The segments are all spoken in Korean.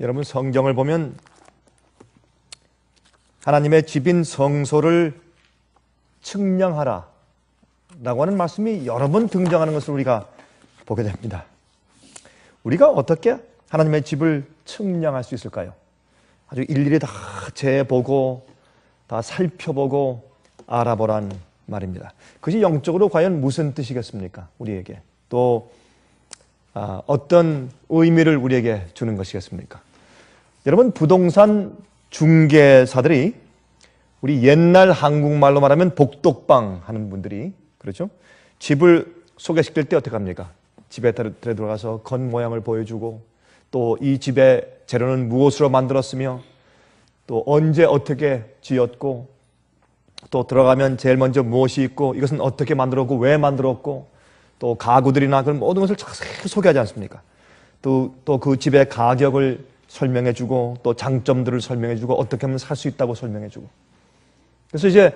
여러분, 성경을 보면 하나님의 집인 성소를 측량하라 라고 하는 말씀이 여러 번 등장하는 것을 우리가 보게 됩니다. 우리가 어떻게 하나님의 집을 측량할 수 있을까요? 아주 일일이 다 재보고 다 살펴보고 알아보란 말입니다. 그것이 영적으로 과연 무슨 뜻이겠습니까? 우리에게 또 어떤 의미를 우리에게 주는 것이겠습니까? 여러분, 부동산 중개사들이 우리 옛날 한국말로 말하면 복독방 하는 분들이, 그렇죠? 집을 소개시킬 때 어떻게 합니까? 집에 들어가서 겉모양을 보여주고 또 이 집의 재료는 무엇으로 만들었으며 또 언제 어떻게 지었고 또 들어가면 제일 먼저 무엇이 있고 이것은 어떻게 만들었고 왜 만들었고 또 가구들이나 그런 모든 것을 자세히 소개하지 않습니까? 또 그 집의 가격을 설명해주고 또 장점들을 설명해주고 어떻게 하면 살 수 있다고 설명해주고. 그래서 이제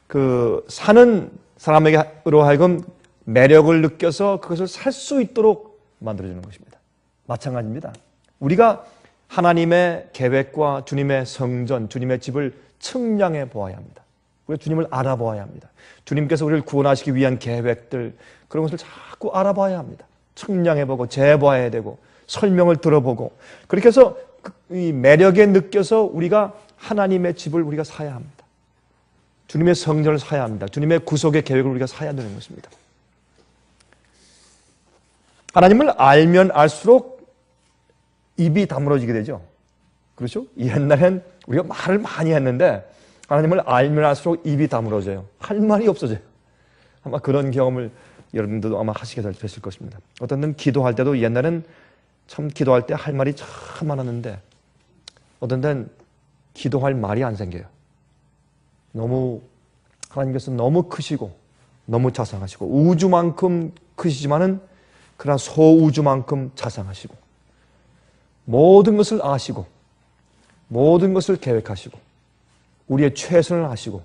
그 사는 사람에게로 하여금 매력을 느껴서 그것을 살 수 있도록 만들어주는 것입니다. 마찬가지입니다. 우리가 하나님의 계획과 주님의 성전, 주님의 집을 측량해 보아야 합니다. 우리가 주님을 알아보아야 합니다. 주님께서 우리를 구원하시기 위한 계획들, 그런 것을 자꾸 알아봐야 합니다. 측량해보고 재봐야 되고 설명을 들어보고, 그렇게 해서 이 매력에 느껴서 우리가 하나님의 집을 우리가 사야 합니다. 주님의 성전을 사야 합니다. 주님의 구속의 계획을 우리가 사야 되는 것입니다. 하나님을 알면 알수록 입이 다물어지게 되죠. 그렇죠? 옛날엔 우리가 말을 많이 했는데 하나님을 알면 알수록 입이 다물어져요. 할 말이 없어져요. 아마 그런 경험을 여러분들도 아마 하시게 되실 것입니다. 어떤 때는 기도할 때도 옛날엔 참 기도할 때 할 말이 참 많았는데 어떤 때는 기도할 말이 안 생겨요. 하나님께서 너무 크시고 너무 자상하시고 우주만큼 크시지만은 그러나 소우주만큼 자상하시고 모든 것을 아시고 모든 것을 계획하시고 우리의 최선을 하시고,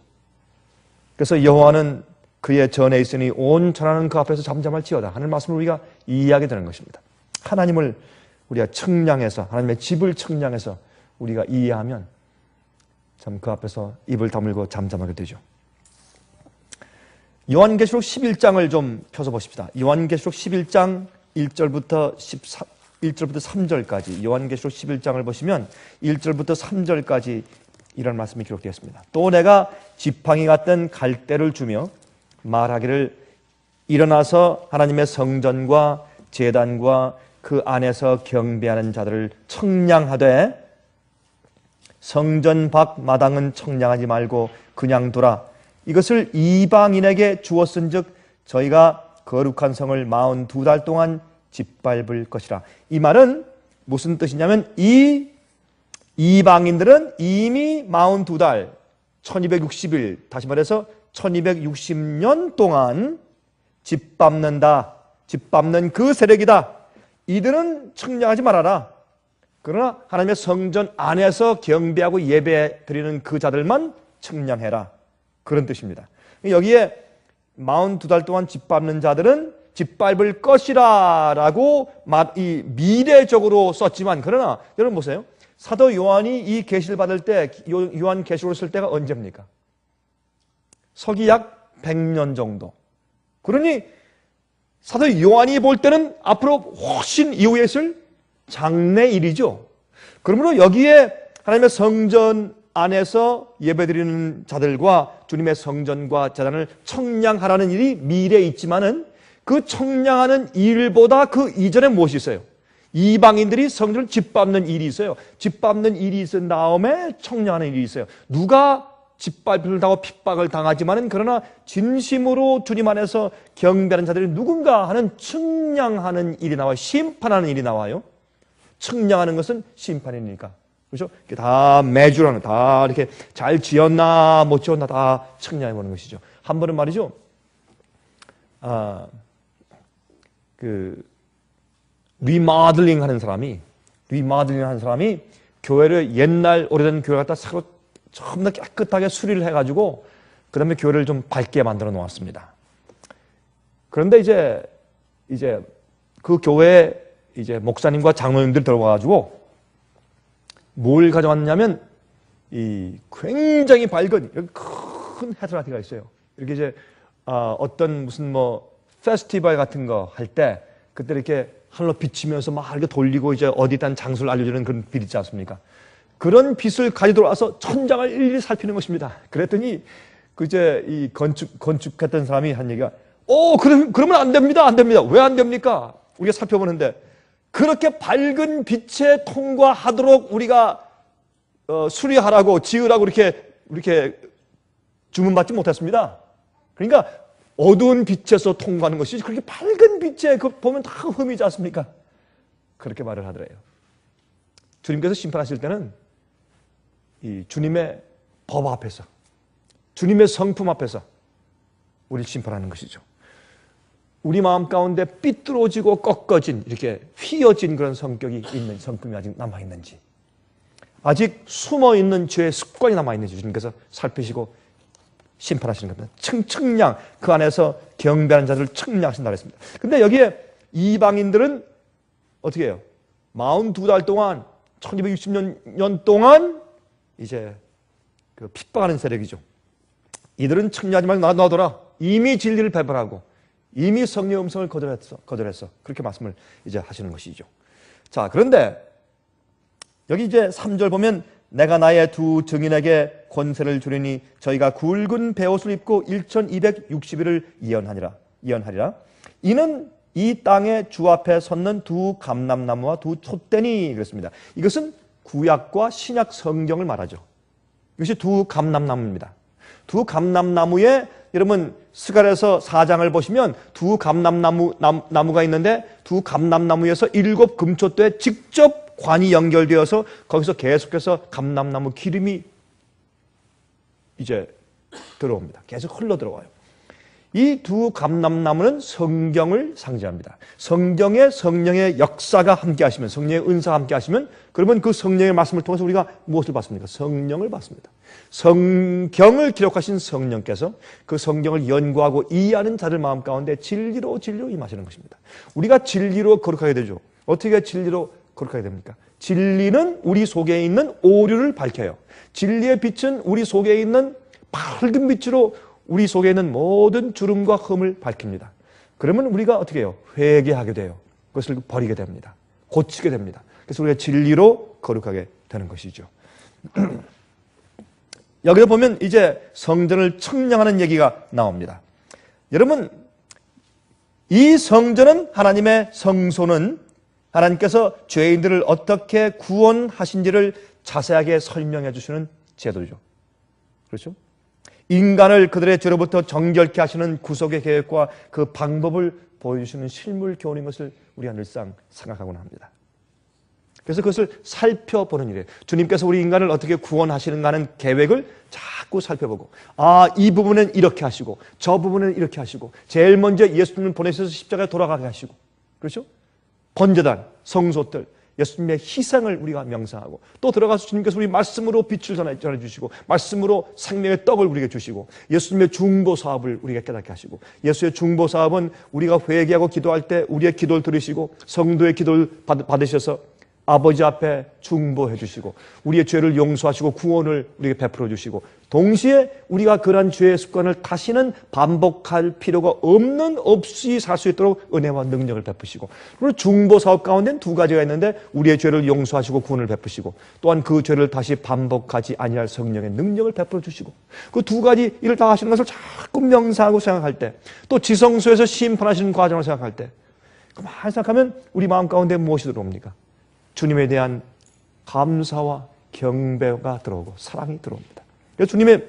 그래서 여호와는 그의 전에 있으니 온 천하는 그 앞에서 잠잠할지어다 하는 말씀을 우리가 이해하게 되는 것입니다. 하나님을 우리가 측량해서, 하나님의 집을 측량해서 우리가 이해하면 참 그 앞에서 입을 다물고 잠잠하게 되죠. 요한계시록 11장을 좀 펴서 보십시다. 요한계시록 11장 1절부터 3절까지, 요한계시록 11장을 보시면 1절부터 3절까지 이런 말씀이 기록되어 있습니다. 또 내가 지팡이 같은 갈대를 주며 말하기를 일어나서 하나님의 성전과 제단과 그 안에서 경배하는 자들을 청량하되 성전 밖 마당은 청량하지 말고 그냥 두라. 이것을 이방인에게 주었은즉 저희가 거룩한 성을 42달 동안 짓밟을 것이라. 이 말은 무슨 뜻이냐면 이 이방인들은 이미 42달 1260일, 다시 말해서 1260년 동안 짓밟는 그 세력이다. 이들은 청량하지 말아라. 그러나 하나님의 성전 안에서 경배하고 예배 드리는 그 자들만 청량해라. 그런 뜻입니다. 여기에 42달 동안 짓밟는 자들은 짓밟을 것이라 라고 미래적으로 썼지만, 그러나 여러분 보세요. 사도 요한이 이 계시를 받을 때, 요한 계시록을 쓸 때가 언제입니까? 서기 약 100년 정도. 그러니 사도 요한이 볼 때는 앞으로 훨씬 이후에 있을 장래일이죠. 그러므로 여기에 하나님의 성전 안에서 예배드리는 자들과 주님의 성전과 제단을 청량하라는 일이 미래에 있지만은 그 청량하는 일보다 그 이전에 무엇이 있어요? 이방인들이 성전을 짓밟는 일이 있어요. 짓밟는 일이 있은 다음에 청량하는 일이 있어요. 누가 짓밟을 당하고 핍박을 당하지만은 그러나 진심으로 주님 안에서 경배하는 자들이 누군가 하는 청량하는 일이 나와요. 심판하는 일이 나와요. 청량하는 것은 심판이니까. 그렇죠? 다 매주라는, 다 이렇게 잘 지었나 못 지었나 다 청량해 보는 것이죠. 한 번은 말이죠. 리모델링 하는 사람이 교회를, 옛날 오래된 교회 갖다 새로 전부 다 깨끗하게 수리를 해가지고 그 다음에 교회를 좀 밝게 만들어 놓았습니다. 그런데 이제 그 교회에 이제 목사님과 장로님들 들어와가지고 뭘 가져왔냐면 이 굉장히 밝은 큰 헤드라이트가 있어요. 이렇게 이제 어떤 무슨 뭐 페스티벌 같은 거 할 때 그때 이렇게 하늘로 비치면서 막 이렇게 돌리고 이제 어디단 장소를 알려주는 그런 빛 있지 않습니까? 그런 빛을 가지고 와서 천장을 일일이 살피는 것입니다. 그랬더니 그 이제 이 건축했던 사람이 한 얘기가 그러면 안 됩니다. 안 됩니다. 왜 안 됩니까? 우리가 살펴보는데 그렇게 밝은 빛에 통과하도록 우리가 수리하라고 지으라고 이렇게 주문받지 못했습니다. 그러니까 어두운 빛에서 통과하는 것이 그렇게 밝은 빛에 보면 다 흠이지 않습니까? 그렇게 말을 하더래요. 주님께서 심판하실 때는 이 주님의 법 앞에서, 주님의 성품 앞에서 우리를 심판하는 것이죠. 우리 마음 가운데 삐뚤어지고 꺾어진, 이렇게 휘어진 그런 성격이 있는, 성품이 아직 남아있는지, 아직 숨어있는 죄의 습관이 남아있는지 주님께서 살피시고 심판하시는 겁니다. 측량, 그 안에서 경배하는 자들을 측량하신다고 했습니다. 근데 여기에 이방인들은 어떻게 해요? 42달 동안, 1260년 동안 이제 그 핍박하는 세력이죠. 이들은 측량하지 말고 놔둬라. 이미 진리를 배반하고 이미 성령의 음성을 거절했어. 그렇게 말씀을 이제 하시는 것이죠. 자, 그런데 여기 이제 3절 보면 내가 나의 두 증인에게 권세를 주리니 저희가 굵은 베옷을 입고 1260일을 예언하리라. 이는 이 땅의 주 앞에 섰는 두 감람나무와 두 촛대니 그랬습니다. 이것은 구약과 신약 성경을 말하죠. 이것이 두 감람나무입니다. 두 감람나무에 여러분 스가랴서 4장을 보시면 두 감람나무가 있는데 두 감람나무에서 7 금촛대에 직접 관이 연결되어서 거기서 계속해서 감람나무 기름이 이제 들어옵니다. 계속 흘러 들어와요. 이 두 감람나무는 성경을 상징합니다. 성경에 성령의 역사가 함께 하시면, 성령의 은사가 함께 하시면, 그러면 그 성령의 말씀을 통해서 우리가 무엇을 받습니까? 성령을 받습니다. 성경을 기록하신 성령께서 그 성경을 연구하고 이해하는 자들 마음 가운데 진리로 임하시는 것입니다. 우리가 진리로 거룩하게 되죠. 어떻게 진리로 거룩하게 됩니까? 진리는 우리 속에 있는 오류를 밝혀요. 진리의 빛은 우리 속에 있는 밝은 빛으로 우리 속에 있는 모든 주름과 흠을 밝힙니다. 그러면 우리가 어떻게 해요? 회개하게 돼요. 그것을 버리게 됩니다. 고치게 됩니다. 그래서 우리가 진리로 거룩하게 되는 것이죠. 여기서 보면 이제 성전을 측량하는 얘기가 나옵니다. 여러분, 이 성전은 하나님의 성소는 하나님께서 죄인들을 어떻게 구원하신지를 자세하게 설명해 주시는 제도죠. 그렇죠? 인간을 그들의 죄로부터 정결케 하시는 구속의 계획과 그 방법을 보여주시는 실물 교훈인 것을 우리가 늘상 생각하곤 합니다. 그래서 그것을 살펴보는 일이에요. 주님께서 우리 인간을 어떻게 구원하시는가 하는 계획을 자꾸 살펴보고, 이 부분은 이렇게 하시고 저 부분은 이렇게 하시고, 제일 먼저 예수님을 보내셔서 십자가에 돌아가게 하시고, 그렇죠? 번제단, 성소들, 예수님의 희생을 우리가 명상하고, 또 들어가서 주님께서 우리 말씀으로 빛을 전해주시고, 말씀으로 생명의 떡을 우리에게 주시고, 예수님의 중보 사업을 우리가 깨닫게 하시고, 예수의 중보 사업은 우리가 회개하고 기도할 때 우리의 기도를 들으시고 성도의 기도를 받으셔서 아버지 앞에 중보해 주시고, 우리의 죄를 용서하시고 구원을 우리에게 베풀어 주시고, 동시에 우리가 그러한 죄의 습관을 다시는 반복할 필요가 없이 살 수 있도록 은혜와 능력을 베푸시고, 그리고 중보 사업 가운데는 두 가지가 있는데, 우리의 죄를 용서하시고 구원을 베푸시고, 또한 그 죄를 다시 반복하지 아니할 성령의 능력을 베풀어 주시고, 그 두 가지 일을 다 하시는 것을 자꾸 명상하고 생각할 때, 또 지성소에서 심판하시는 과정을 생각할 때, 그만 생각하면 우리 마음 가운데 무엇이 들어옵니까? 주님에 대한 감사와 경배가 들어오고 사랑이 들어옵니다. 그래서 주님의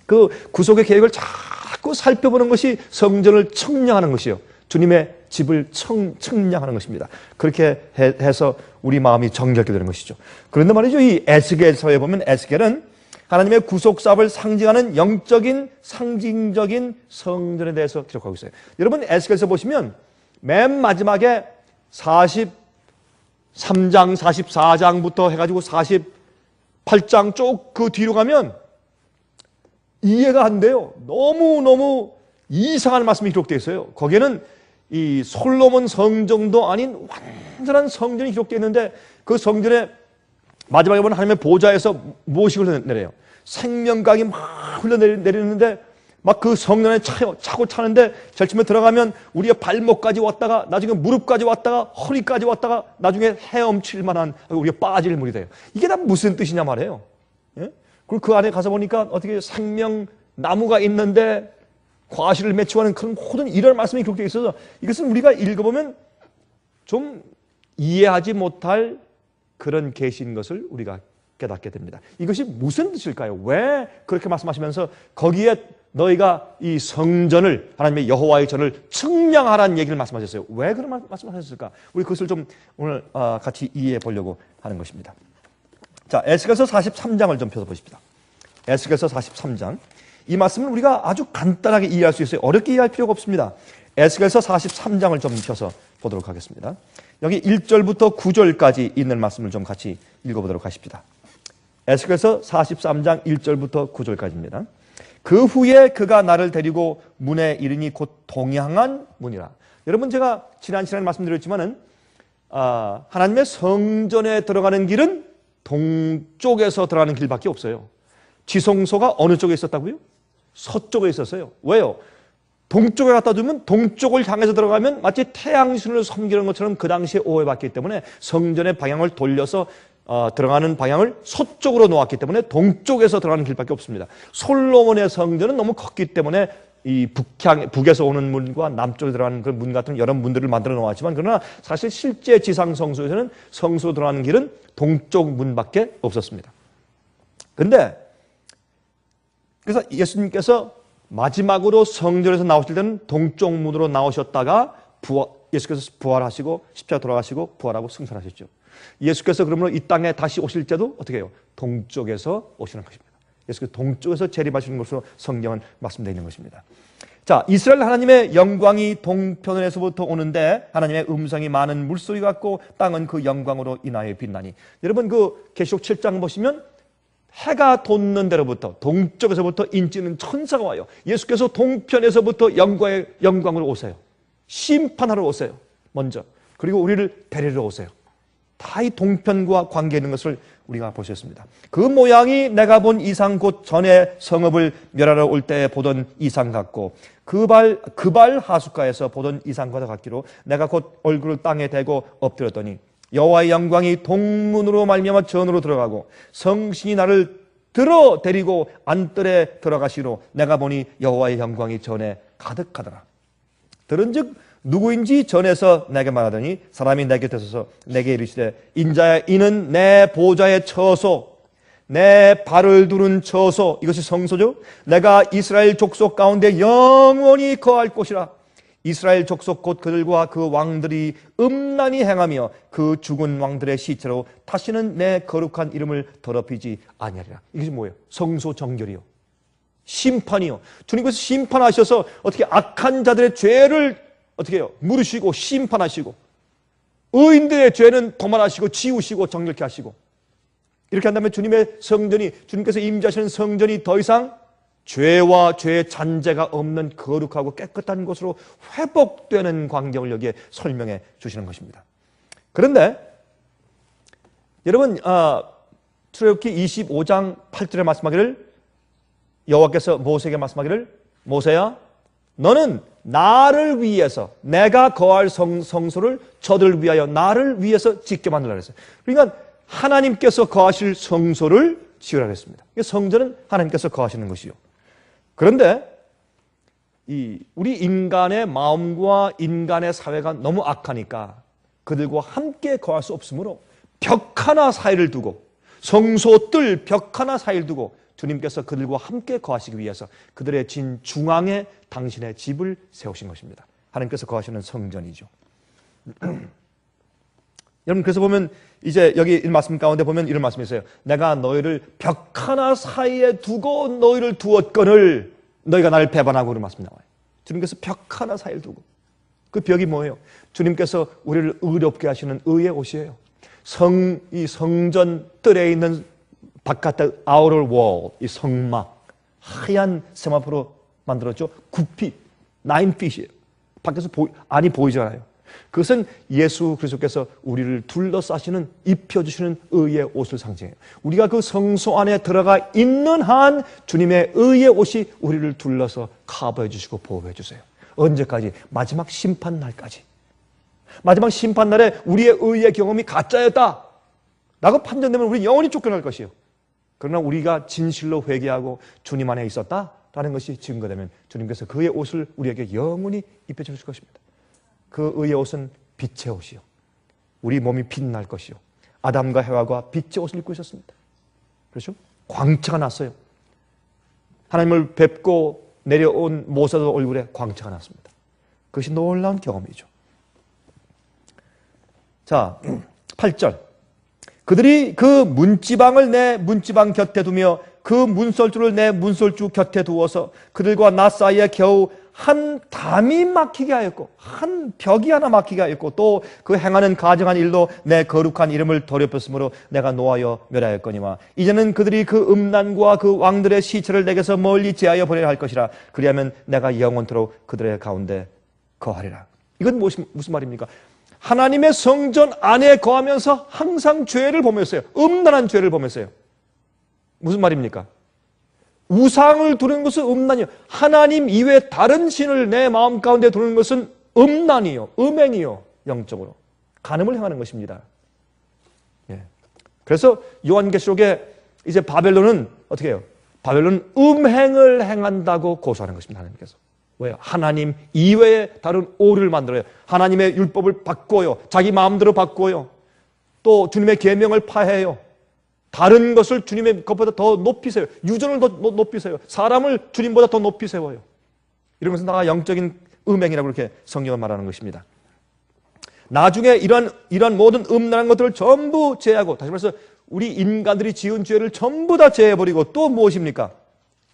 그 구속의 계획을 자꾸 살펴보는 것이 성전을 측량하는 것이요, 주님의 집을 측량하는 것입니다. 그렇게 해서 우리 마음이 정결케 되는 것이죠. 그런데 말이죠, 이 에스겔서에 보면 에스겔은 하나님의 구속 사업을 상징하는 영적인 상징적인 성전에 대해서 기록하고 있어요. 여러분, 에스겔서 보시면 맨 마지막에 43장, 44장부터 해가지고 48장 쭉 그 뒤로 가면 이해가 안 돼요. 너무 이상한 말씀이 기록되어 있어요. 거기에는 이 솔로몬 성전도 아닌 완전한 성전이 기록되어 있는데, 그 성전에 마지막에 보면 하나님의 보좌에서 무엇이 흘러내려요? 생명강이 막 흘러내리는데 막 그 성전에 차고 차는데 절침에 들어가면 우리의 발목까지 왔다가 나중에 무릎까지 왔다가 허리까지 왔다가 나중에 헤엄칠 만한 우리가 빠질 물이 돼요. 이게 다 무슨 뜻이냐 말이에요. 예? 그리고 그 안에 가서 보니까 어떻게 생명 나무가 있는데 과실을 맺히고하는 그런 모든 이런 말씀이 기록되어 있어서 이것은 우리가 읽어보면 좀 이해하지 못할 그런 계시인 것을 우리가 깨닫게 됩니다. 이것이 무슨 뜻일까요? 왜 그렇게 말씀하시면서 거기에 너희가 이 성전을 하나님의 여호와의 전을 측량하라는 얘기를 말씀하셨어요. 왜 그런 말씀하셨을까? 우리 그것을 좀 오늘 같이 이해해 보려고 하는 것입니다. 자, 에스겔서 43장을 좀 펴서 보십시다. 에스겔서 43장. 이 말씀은 우리가 아주 간단하게 이해할 수 있어요. 어렵게 이해할 필요가 없습니다. 에스겔서 43장을 좀 펴서 보도록 하겠습니다. 여기 1절부터 9절까지 있는 말씀을 좀 같이 읽어보도록 하십시다. 에스겔서 43장 1절부터 9절까지입니다. 그 후에 그가 나를 데리고 문에 이르니 곧 동향한 문이라. 여러분, 제가 지난 시간에 말씀드렸지만은 하나님의 성전에 들어가는 길은 동쪽에서 들어가는 길밖에 없어요. 지성소가 어느 쪽에 있었다고요? 서쪽에 있었어요. 왜요? 동쪽에 갖다 두면 동쪽을 향해서 들어가면 마치 태양신을 섬기는 것처럼 그 당시에 오해받기 때문에 성전의 방향을 돌려서 들어가는 방향을 서쪽으로 놓았기 때문에 동쪽에서 들어가는 길밖에 없습니다. 솔로몬의 성전은 너무 컸기 때문에 이 북에서 오는 문과 남쪽에 들어가는 그 문 같은 여러 문들을 만들어 놓았지만, 그러나 사실 실제 지상 성소에서는 성소로 들어가는 길은 동쪽 문밖에 없었습니다. 근데 그래서 예수님께서 마지막으로 성전에서 나오실 때는 동쪽 문으로 나오셨다가 예수께서 부활하시고 십자가 돌아가시고 부활하고 승천하셨죠. 예수께서 그러므로 이 땅에 다시 오실 때도 어떻게 해요? 동쪽에서 오시는 것입니다. 예수께서 동쪽에서 재림하시는 것으로 성경은 말씀되어 있는 것입니다. 자, 이스라엘 하나님의 영광이 동편에서부터 오는데 하나님의 음성이 많은 물소리 같고 땅은 그 영광으로 인하여 빛나니. 여러분, 그 계시록 7장 보시면 해가 돋는 데로부터 동쪽에서부터 인치는 천사가 와요. 예수께서 동편에서부터 영광으로 오세요. 심판하러 오세요. 먼저. 그리고 우리를 데리러 오세요. 다 이 동편과 관계 있는 것을 우리가 보셨습니다. 그 모양이 내가 본 이상 곧 전에 성읍을 멸하러 올 때 보던 이상 같고 그발 하숫가에서 보던 이상과 같기로 내가 곧 얼굴을 땅에 대고 엎드렸더니 여호와의 영광이 동문으로 말미암아 전으로 들어가고 성신이 나를 들어 데리고 안뜰에 들어가시로 내가 보니 여호와의 영광이 전에 가득하더라. 들은즉 누구인지 전에서 내게 말하더니 사람이 내 곁에 서서 내게 이르시되 인자야 이는 내 보좌의 처소 내 발을 두른 처소, 이것이 성소죠. 내가 이스라엘 족속 가운데 영원히 거할 곳이라. 이스라엘 족속 곧 그들과 그 왕들이 음란히 행하며 그 죽은 왕들의 시체로 다시는 내 거룩한 이름을 더럽히지 아니하리라. 이것이 뭐예요? 성소 정결이요, 심판이요. 주님께서 심판하셔서 어떻게 악한 자들의 죄를 어떻게 해요? 물으시고 심판하시고 의인들의 죄는 도말하시고 지우시고 정결케 하시고, 이렇게 한다면 주님의 성전이, 주님께서 임재하시는 성전이 더 이상 죄와 죄의 잔재가 없는 거룩하고 깨끗한 곳으로 회복되는 광경을 여기에 설명해 주시는 것입니다. 그런데 여러분, 출애굽기 25장 8절에 말씀하기를, 여호와께서 모세에게 말씀하기를, 모세야 너는 나를 위해서, 내가 거할 성소를 저들을 위하여 나를 위해서 짓게 만들라 그랬어요. 그러니까 하나님께서 거하실 성소를 지으라 그랬습니다. 성전은 하나님께서 거하시는 것이요. 그런데 우리 인간의 마음과 인간의 사회가 너무 악하니까 그들과 함께 거할 수 없으므로 벽 하나 사이를 두고, 성소 뜰 벽 하나 사이를 두고 주님께서 그들과 함께 거하시기 위해서 그들의 진 중앙에 당신의 집을 세우신 것입니다. 하나님께서 거하시는 성전이죠. 여러분, 그래서 보면 이제 여기 이 말씀 가운데 보면 이런 말씀이 있어요. 내가 너희를 벽 하나 사이에 두고 너희를 두었거늘 너희가 나를 배반하고, 그런 말씀이 나와요. 주님께서 벽 하나 사이에 두고, 그 벽이 뭐예요? 주님께서 우리를 의롭게 하시는 의의 옷이에요. 이 성전 뜰에 있는 바깥의 outer wall, 이 성막, 하얀 세마포로 만들었죠. 9feet, 9feet이에요. 밖에서 안이 보이잖아요. 그것은 예수 그리스도께서 우리를 둘러싸시는, 입혀주시는 의의 옷을 상징해요. 우리가 그 성소 안에 들어가 있는 한 주님의 의의 옷이 우리를 둘러서 커버해 주시고 보호해 주세요. 언제까지? 마지막 심판날까지. 마지막 심판날에 우리의 의의 경험이 가짜였다 라고 판정되면 우리는 영원히 쫓겨날 것이요. 그러나 우리가 진실로 회개하고 주님 안에 있었다라는 것이 증거되면 주님께서 그의 옷을 우리에게 영원히 입혀주실 것입니다. 그 의의 옷은 빛의 옷이요, 우리 몸이 빛날 것이요, 아담과 해와가 빛의 옷을 입고 있었습니다. 그렇죠? 광채가 났어요. 하나님을 뵙고 내려온 모세도 얼굴에 광채가 났습니다. 그것이 놀라운 경험이죠. 자, 8절. 그들이 그 문지방을 내 문지방 곁에 두며 그 문설주를 내 문설주 곁에 두어서 그들과 나 사이에 겨우 한 담이 막히게 하였고 한 벽이 하나 막히게 하였고 또 그 행하는 가증한 일로 내 거룩한 이름을 더럽혔으므로 내가 노하여 멸하였거니와 이제는 그들이 그 음란과 그 왕들의 시체를 내게서 멀리 제하여 보내야 할 것이라. 그리하면 내가 영원토록 그들의 가운데 거하리라. 이건 무슨 말입니까? 하나님의 성전 안에 거하면서 항상 죄를 범했어요. 음란한 죄를 범했어요. 무슨 말입니까? 우상을 두는 것은 음란이요. 하나님 이외에 다른 신을 내 마음 가운데 두는 것은 음란이요, 음행이요. 영적으로 간음을 행하는 것입니다. 예. 그래서 요한계시록에 이제 바벨론은 어떻게 해요? 바벨론은 음행을 행한다고 고소하는 것입니다. 하나님께서. 왜요? 하나님 이외에 다른 오를 만들어요. 하나님의 율법을 바꿔요. 자기 마음대로 바꿔요. 또 주님의 계명을 파해요. 다른 것을 주님의 것보다 더 높이 세워요. 유전을 더 높이 세워요. 사람을 주님보다 더 높이 세워요. 이런 것은 다 영적인 음행이라고 그렇게 성경은 말하는 것입니다. 나중에 이런 모든 음란한 것들을 전부 제하고, 다시 말해서 우리 인간들이 지은 죄를 전부 다 제해버리고 또 무엇입니까?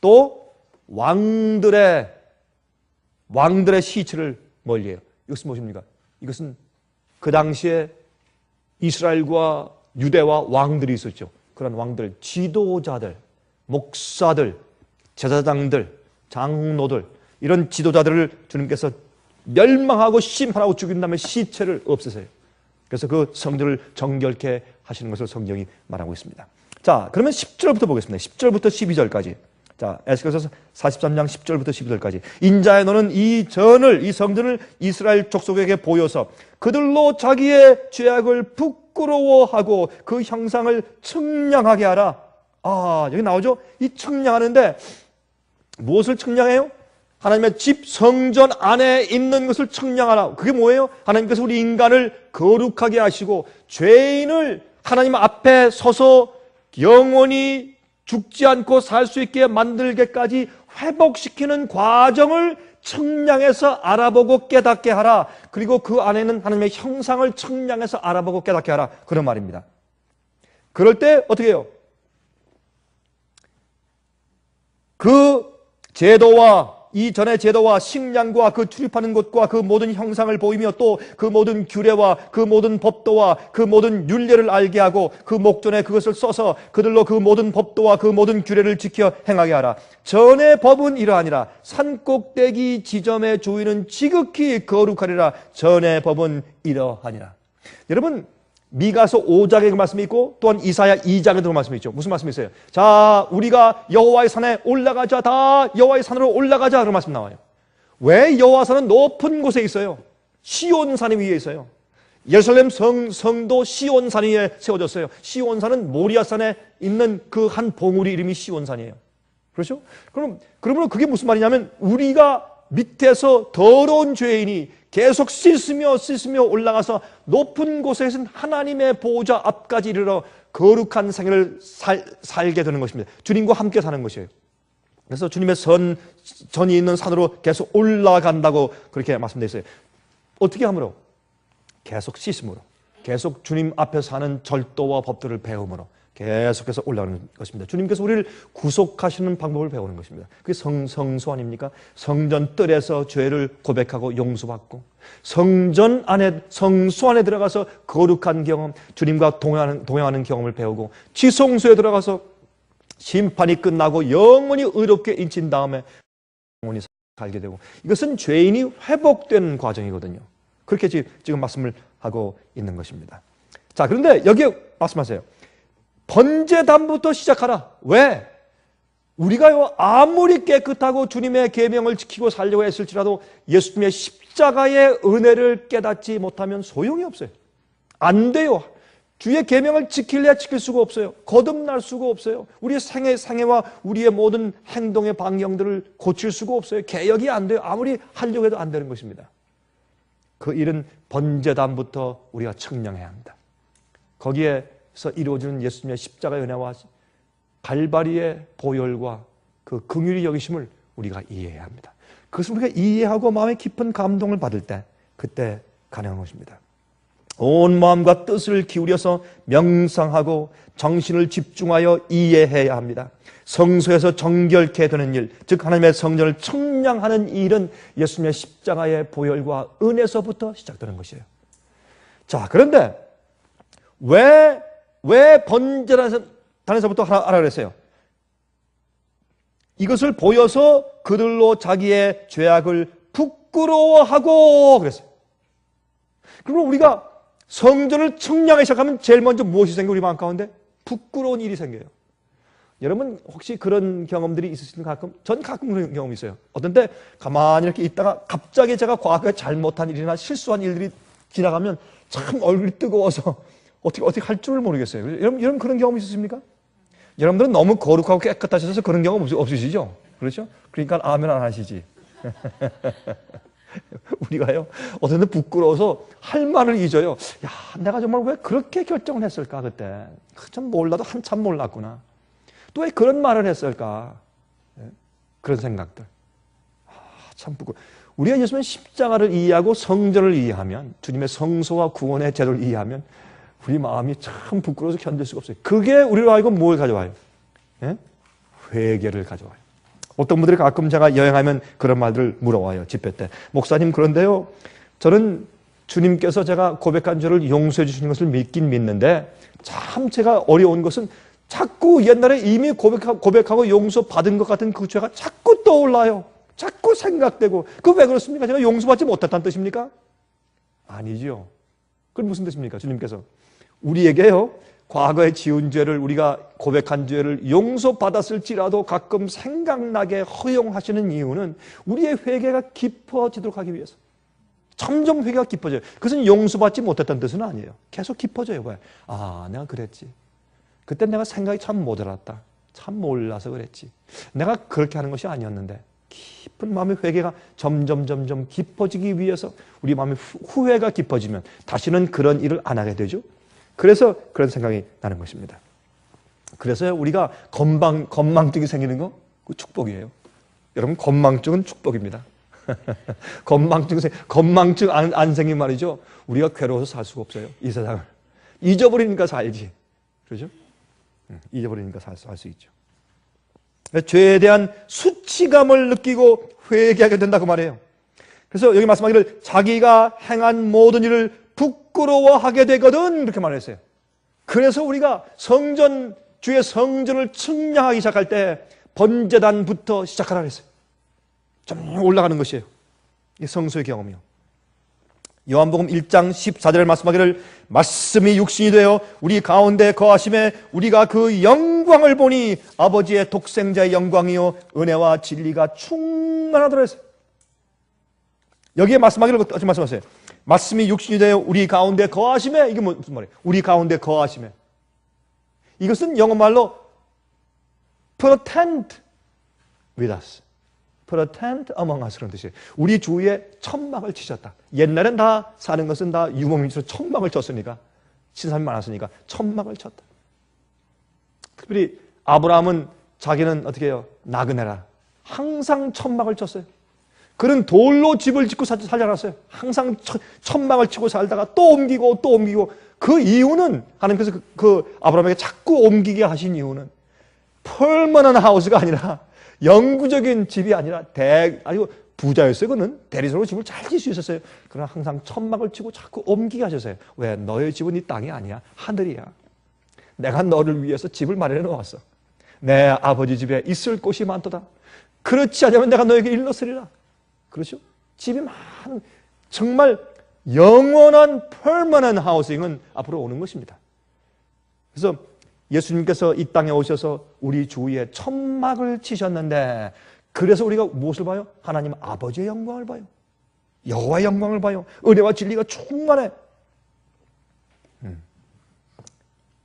또 왕들의 시체를 멀리해요. 이것은 무엇입니까? 이것은 그 당시에 이스라엘과 유대와 왕들이 있었죠. 그런 왕들, 지도자들, 목사들, 제사장들, 장로들, 이런 지도자들을 주님께서 멸망하고 심판하고 죽인 다음에 시체를 없애세요. 그래서 그 성전을 정결케 하시는 것을 성경이 말하고 있습니다. 자, 그러면 10절부터 보겠습니다. 10절부터 12절까지. 자, 에스겔서 43장 10절부터 12절까지. 인자야, 너는 이 성전을 이스라엘 족속에게 보여서 그들로 자기의 죄악을 부끄러워하고 그 형상을 측량하게 하라. 아, 여기 나오죠? 이 측량하는데 무엇을 측량해요? 하나님의 집 성전 안에 있는 것을 측량하라. 그게 뭐예요? 하나님께서 우리 인간을 거룩하게 하시고 죄인을 하나님 앞에 서서 영원히 죽지 않고 살 수 있게 만들게까지 회복시키는 과정을 측량해서 알아보고 깨닫게 하라. 그리고 그 안에는 하나님의 형상을 측량해서 알아보고 깨닫게 하라. 그런 말입니다. 그럴 때 어떻게 해요? 그 제도와 이전의 제도와 식량과 그 출입하는 곳과 그 모든 형상을 보이며 또 그 모든 규례와 그 모든 법도와 그 모든 율례를 알게 하고 그 목전에 그것을 써서 그들로 그 모든 법도와 그 모든 규례를 지켜 행하게 하라. 전의 법은 이러하니라. 산꼭대기 지점의 주인은 지극히 거룩하리라. 전의 법은 이러하니라. 여러분, 미가서 5장에 그 말씀이 있고 또한 이사야 2장에도 그 말씀이 있죠. 무슨 말씀이 있어요? 자, 우리가 여호와의 산에 올라가자. 다 여호와의 산으로 올라가자. 그런 말씀 나와요. 왜 여호와 산은 높은 곳에 있어요? 시온산 위에 있어요. 예루살렘 성도 시온산 위에 세워졌어요. 시온산은 모리아산에 있는 그 한 봉우리 이름이 시온산이에요. 그렇죠? 그러면 그게 무슨 말이냐면 우리가 밑에서 더러운 죄인이 계속 씻으며 올라가서 높은 곳에서는 하나님의 보호자 앞까지 이르러 거룩한 생애를 살게 되는 것입니다. 주님과 함께 사는 것이에요. 그래서 주님의 전이 있는 산으로 계속 올라간다고 그렇게 말씀되어 있어요. 어떻게 함으로? 계속 씻음으로, 계속 주님 앞에서 사는 절도와 법들을 배움으로 계속해서 올라가는 것입니다. 주님께서 우리를 구속하시는 방법을 배우는 것입니다. 그게 성소 아닙니까? 성전 뜰에서 죄를 고백하고 용서받고 성전 안에, 성소 안에 들어가서 거룩한 경험, 주님과 동행하는 경험을 배우고 지성소에 들어가서 심판이 끝나고 영원히 의롭게 인친 다음에 영원히 살게 되고, 이것은 죄인이 회복되는 과정이거든요. 그렇게 지금 말씀을 하고 있는 것입니다. 자, 그런데 여기에 말씀하세요. 번제단부터 시작하라. 왜? 우리가요, 아무리 깨끗하고 주님의 계명을 지키고 살려고 했을지라도 예수님의 십자가의 은혜를 깨닫지 못하면 소용이 없어요. 안 돼요. 주의 계명을 지킬래야 지킬 수가 없어요. 거듭날 수가 없어요. 우리의 생애와 우리의 모든 행동의 방향들을 고칠 수가 없어요. 개혁이 안 돼요. 아무리 하려고 해도 안 되는 것입니다. 그 일은 번제단부터 우리가 청량해야 합니다. 거기에서 이루어지는 예수님의 십자가의 은혜와 갈바리의 보혈과 그 긍휼히 여기심을 우리가 이해해야 합니다. 그것을 우리가 이해하고 마음의 깊은 감동을 받을 때 그때 가능한 것입니다. 온 마음과 뜻을 기울여서 명상하고 정신을 집중하여 이해해야 합니다. 성소에서 정결케 되는 일, 즉 하나님의 성전을 청량하는 일은 예수님의 십자가의 보혈과 은혜서부터 시작되는 것이에요. 자, 그런데 왜 번제단에서부터 하라 그랬어요? 이것을 보여서 그들로 자기의 죄악을 부끄러워하고 그랬어요. 그리고 우리가 성전을 청량하기 시작하면 제일 먼저 무엇이 생겨요? 우리 마음 가운데? 부끄러운 일이 생겨요. 여러분 혹시 그런 경험들이 있으신가요? 전 가끔 그런 경험이 있어요. 어떤 때 가만히 이렇게 있다가 갑자기 제가 과거에 잘못한 일이나 실수한 일들이 지나가면 참 얼굴이 뜨거워서 어떻게 할 줄을 모르겠어요. 여러분 그런 경험 있으십니까? 여러분들은 너무 거룩하고 깨끗하셔서 그런 경험 없으시죠? 그렇죠? 그러니까 아멘 안 하시지. 우리가요, 어떤 때 부끄러워서 할 말을 잊어요. 야, 내가 정말 왜 그렇게 결정을 했을까, 그때. 참 몰라도 한참 몰랐구나. 또 왜 그런 말을 했을까? 그런 생각들. 참 부끄러워. 우리가 예수님의 십자가를 이해하고 성전을 이해하면, 주님의 성소와 구원의 제도를 이해하면, 우리 마음이 참 부끄러워서 견딜 수가 없어요. 그게 우리로 하여금 뭘 가져와요? 회개를 가져와요. 어떤 분들이 가끔 제가 여행하면 그런 말들을 물어와요. 집회 때. 목사님, 그런데요, 저는 주님께서 제가 고백한 죄를 용서해 주시는 것을 믿긴 믿는데 참 제가 어려운 것은 자꾸 옛날에 이미 고백하고 용서받은 것 같은 그 죄가 자꾸 떠올라요. 자꾸 생각되고. 그 왜 그렇습니까? 제가 용서받지 못했다는 뜻입니까? 아니죠. 그건 무슨 뜻입니까? 주님께서 우리에게요, 과거에 지은 죄를, 우리가 고백한 죄를 용서받았을지라도 가끔 생각나게 허용하시는 이유는 우리의 회개가 깊어지도록 하기 위해서. 점점 회개가 깊어져요. 그것은 용서받지 못했다는 뜻은 아니에요. 계속 깊어져요. 왜? 아, 내가 그랬지. 그때 내가 생각이 참 모자랐다. 참 몰라서 그랬지. 내가 그렇게 하는 것이 아니었는데. 깊은 마음의 회개가 점점 깊어지기 위해서 우리 마음의 후회가 깊어지면 다시는 그런 일을 안 하게 되죠. 그래서 그런 생각이 나는 것입니다. 그래서 우리가 건망증이 생기는 거, 그 축복이에요. 여러분, 건망증은 축복입니다. 건망증 안 생긴 말이죠. 우리가 괴로워서 살 수가 없어요. 이 세상을. 잊어버리니까 살지. 그렇죠? 잊어버리니까 살 수 있죠. 죄에 대한 수치감을 느끼고 회개하게 된다고 말해요. 그래서 여기 말씀하기를 자기가 행한 모든 일을 부끄러워하게 되거든, 이렇게 말했어요. 그래서 우리가 주의 성전을 청량하기 시작할 때 번제단부터 시작하라 그랬어요. 좀 올라가는 것이에요. 이 성소의 경험이요. 요한복음 1장 14절에 말씀하기를 말씀이 육신이 되어 우리 가운데 거하심에 우리가 그 영광을 보니 아버지의 독생자의 영광이요 은혜와 진리가 충만하더라 했어요. 여기에 말씀하기를 어떻게 말씀하세요? 말씀이 육신이 되어 우리 가운데 거하심에, 이게 무슨 말이에요? 우리 가운데 거하심에. 이것은 영어말로 put a tent with us. put a tent among us 그런 뜻이에요. 우리 주위에 천막을 치셨다. 옛날엔 다 사는 것은 다 유목민주로 천막을 쳤으니까, 신사람이 많았으니까 천막을 쳤다. 특별히 아브라함은 자기는 어떻게 해요? 나그네라. 항상 천막을 쳤어요. 그는 돌로 집을 짓고 살지 않았어요. 항상 천막을 치고 살다가 또 옮기고 또 옮기고. 그 이유는 하나님께서 그 아브라함에게 자꾸 옮기게 하신 이유는 펄먼한 하우스가 아니라, 영구적인 집이 아니라 아주 부자였어요. 그는 대리석으로 집을 잘 질 수 있었어요. 그러나 항상 천막을 치고 자꾸 옮기게 하셨어요. 왜? 너의 집은 이 땅이 아니야. 하늘이야. 내가 너를 위해서 집을 마련해 놓았어. 내 아버지 집에 있을 곳이 많도다. 그렇지 않으면 내가 너에게 일렀으리라. 그렇죠? 집이 많은, 정말 영원한 permanent housing은 앞으로 오는 것입니다. 그래서 예수님께서 이 땅에 오셔서 우리 주위에 천막을 치셨는데, 그래서 우리가 무엇을 봐요? 하나님 아버지의 영광을 봐요. 여호와의 영광을 봐요. 은혜와 진리가 충만해.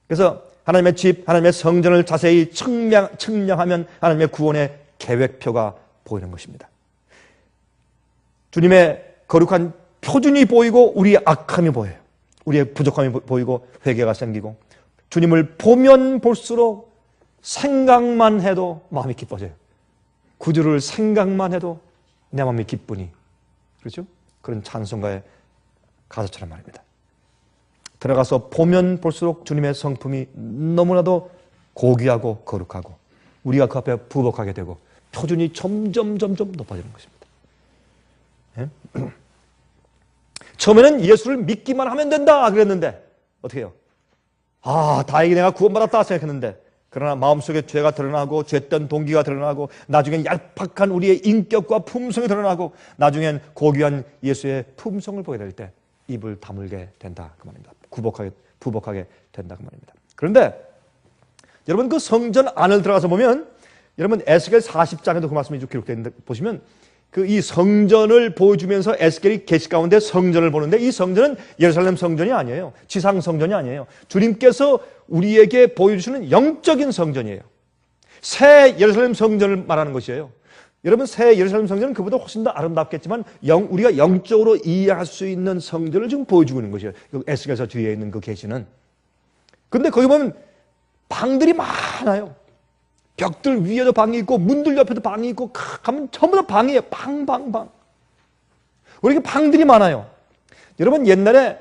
그래서 하나님의 집, 하나님의 성전을 자세히 측량하면 하나님의 구원의 계획표가 보이는 것입니다. 주님의 거룩한 표준이 보이고 우리의 악함이 보여요. 우리의 부족함이 보이고 회개가 생기고, 주님을 보면 볼수록 생각만 해도 마음이 기뻐져요. 구주를 생각만 해도 내 마음이 기쁘니. 그렇죠? 그런 찬송가의 가사처럼 말입니다. 들어가서 보면 볼수록 주님의 성품이 너무나도 고귀하고 거룩하고, 우리가 그 앞에 부복하게 되고 표준이 점점 높아지는 것입니다. 예? 처음에는 예수를 믿기만 하면 된다 그랬는데 어떻게 해요? 다행히 내가 구원받았다 생각했는데, 그러나 마음속에 죄가 드러나고 죄던 동기가 드러나고, 나중엔 얄팍한 우리의 인격과 품성이 드러나고, 나중엔 고귀한 예수의 품성을 보게 될 때 입을 다물게 된다 그 말입니다. 부복하게 된다 그 말입니다. 그런데 여러분, 그 성전 안을 들어가서 보면, 여러분 에스겔 40장에도 그 말씀이 기록되어 있는데 보시면, 그 이 성전을 보여주면서 에스겔이 계시 가운데 성전을 보는데, 이 성전은 예루살렘 성전이 아니에요. 지상 성전이 아니에요. 주님께서 우리에게 보여주시는 영적인 성전이에요. 새 예루살렘 성전을 말하는 것이에요. 여러분, 새 예루살렘 성전은 그보다 훨씬 더 아름답겠지만 우리가 영적으로 이해할 수 있는 성전을 지금 보여주고 있는 것이에요. 에스겔서 뒤에 있는 그 계시는. 그런데 거기 보면 방들이 많아요. 벽들 위에도 방이 있고 문들 옆에도 방이 있고, 가면 전부 다 방이에요. 방. 왜 이렇게 방들이 많아요? 여러분, 옛날에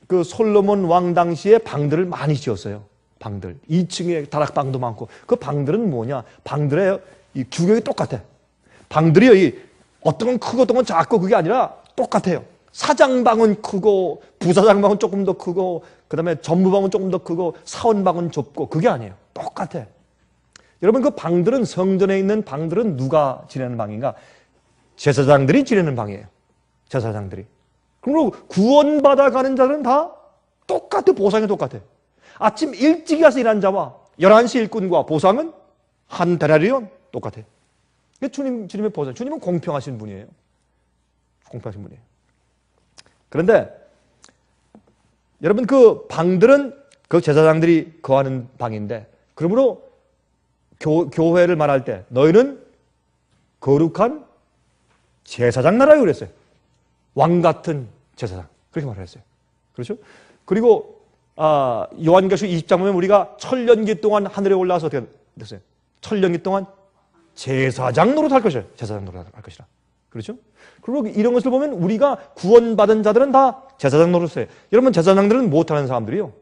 그 솔로몬 왕 당시에 방들을 많이 지었어요. 방들. 2층에 다락방도 많고. 그 방들은 뭐냐? 방들의 이 규격이 똑같아. 방들이요, 어떤 건 크고 어떤 건 작고 그게 아니라 똑같아요. 사장방은 크고 부사장방은 조금 더 크고, 그 다음에 전무방은 조금 더 크고, 사원방은 좁고, 그게 아니에요. 똑같아. 여러분, 그 방들은, 성전에 있는 방들은 누가 지내는 방인가? 제사장들이 지내는 방이에요. 제사장들이. 그리고 구원받아 가는 자들은 다 똑같아. 보상이 똑같아. 아침 일찍 가서 일하는 자와 11시 일꾼과 보상은 한 데나리온 똑같아. 주님의 보상. 주님은 공평하신 분이에요. 공평하신 분이에요. 그런데 여러분, 그 방들은 그 제사장들이 거하는 방인데, 그러므로 교회를 말할 때 너희는 거룩한 제사장 나라요 그랬어요. 왕 같은 제사장, 그렇게 말을 했어요. 그렇죠? 그리고 요한계시록 20장 보면 우리가 천년기 동안 하늘에 올라와서 어떻게 됐어요? 천년기 동안 제사장 노릇할 것이에요. 제사장 노릇할 것이라. 그렇죠? 그리고 이런 것을 보면 우리가 구원받은 자들은 다 제사장 노릇을 해요. 여러분, 제사장들은 못하는 사람들이요,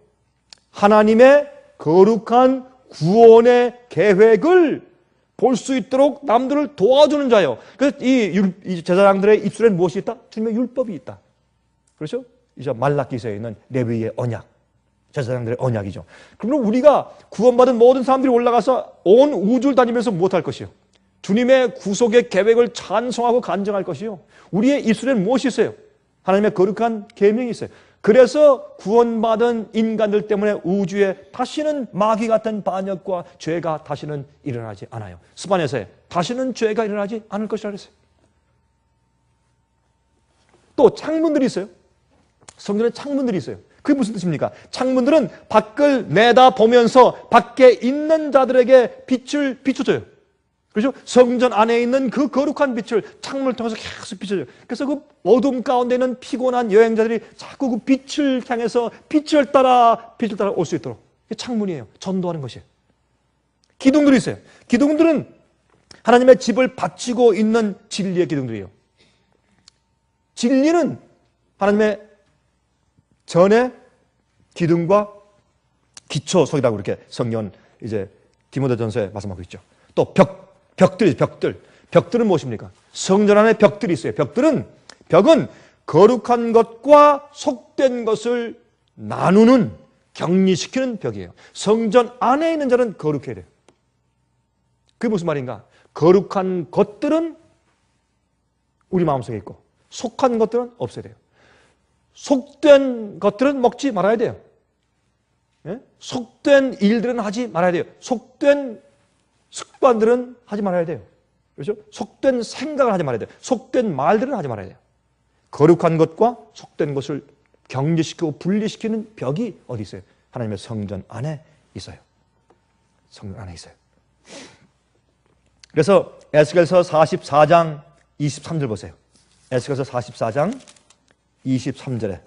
하나님의 거룩한 구원의 계획을 볼 수 있도록 남들을 도와주는 자예요. 그래서 이 제사장들의 입술에 무엇이 있다? 주님의 율법이 있다. 그렇죠? 이제 말라기서에 있는 레위의 언약, 제사장들의 언약이죠. 그러면 우리가 구원받은 모든 사람들이 올라가서 온 우주를 다니면서 무엇할 것이요? 주님의 구속의 계획을 찬송하고 간증할 것이요. 우리의 입술에는 무엇이 있어요? 하나님의 거룩한 계명이 있어요. 그래서 구원받은 인간들 때문에 우주에 다시는 마귀 같은 반역과 죄가 다시는 일어나지 않아요. 스바냐서에 다시는 죄가 일어나지 않을 것이라 그랬어요. 또 창문들이 있어요. 성전에 창문들이 있어요. 그게 무슨 뜻입니까? 창문들은 밖을 내다보면서 밖에 있는 자들에게 빛을 비춰줘요. 그렇죠? 성전 안에 있는 그 거룩한 빛을 창문을 통해서 계속 비춰줘요. 그래서 그 어둠 가운데 있는 피곤한 여행자들이 자꾸 그 빛을 향해서 빛을 따라 올 수 있도록. 이게 창문이에요. 전도하는 것이에요. 기둥들이 있어요. 기둥들은 하나님의 집을 바치고 있는 진리의 기둥들이에요. 진리는 하나님의 전의 기둥과 기초석이라고 이렇게 성경은 이제 디모데전서에 말씀하고 있죠. 또 벽들은 무엇입니까? 성전 안에 벽들이 있어요. 벽은 거룩한 것과 속된 것을 나누는, 격리시키는 벽이에요. 성전 안에 있는 자는 거룩해야 돼요. 그게 무슨 말인가? 거룩한 것들은 우리 마음속에 있고 속한 것들은 없어야 돼요. 속된 것들은 먹지 말아야 돼요. 예? 속된 일들은 하지 말아야 돼요. 속된 습관들은 하지 말아야 돼요. 그렇죠? 속된 생각을 하지 말아야 돼요. 속된 말들은 하지 말아야 돼요. 거룩한 것과 속된 것을 경계시키고 분리시키는 벽이 어디 있어요? 하나님의 성전 안에 있어요. 성전 안에 있어요. 그래서 에스겔서 44장 23절 보세요. 에스겔서 44장 23절에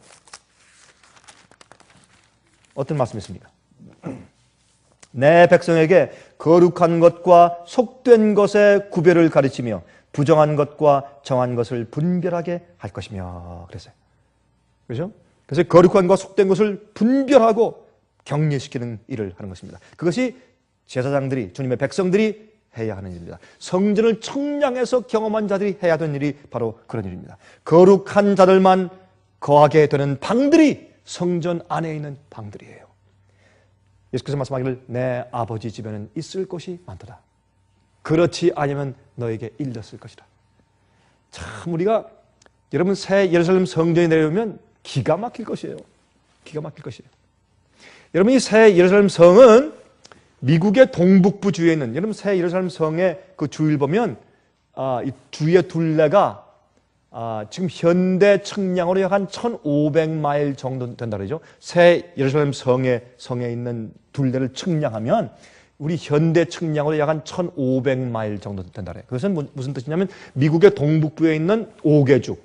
어떤 말씀이 있습니까? 내 백성에게 거룩한 것과 속된 것의 구별을 가르치며 부정한 것과 정한 것을 분별하게 할 것이며 그랬어요. 그렇죠? 그래서 거룩한 것과 속된 것을 분별하고 격리시키는 일을 하는 것입니다. 그것이 제사장들이, 주님의 백성들이 해야 하는 일입니다. 성전을 청량해서 경험한 자들이 해야 하는 일이 바로 그런 일입니다. 거룩한 자들만 거하게 되는 방들이 성전 안에 있는 방들이에요. 예수께서 말씀하기를 내 아버지 집에는 있을 곳이 많도다. 그렇지 않으면 너에게 일렀을 것이다. 참 우리가 여러분 새 예루살렘 성전에 내려오면 기가 막힐 것이에요. 기가 막힐 것이에요. 여러분 이 새 예루살렘 성은 미국의 동북부 주에 있는 여러분 새 예루살렘 성의 그 주위를 보면 이 주의 둘레가 지금 현대 측량으로 약 한 1,500마일 정도 된다 그러죠. 새 예루살렘 성에 있는 둘레를 측량하면 우리 현대 측량으로 약 한 1,500마일 정도 된다 그래요. 그것은 무슨 뜻이냐면 미국의 동북부에 있는 5개 주,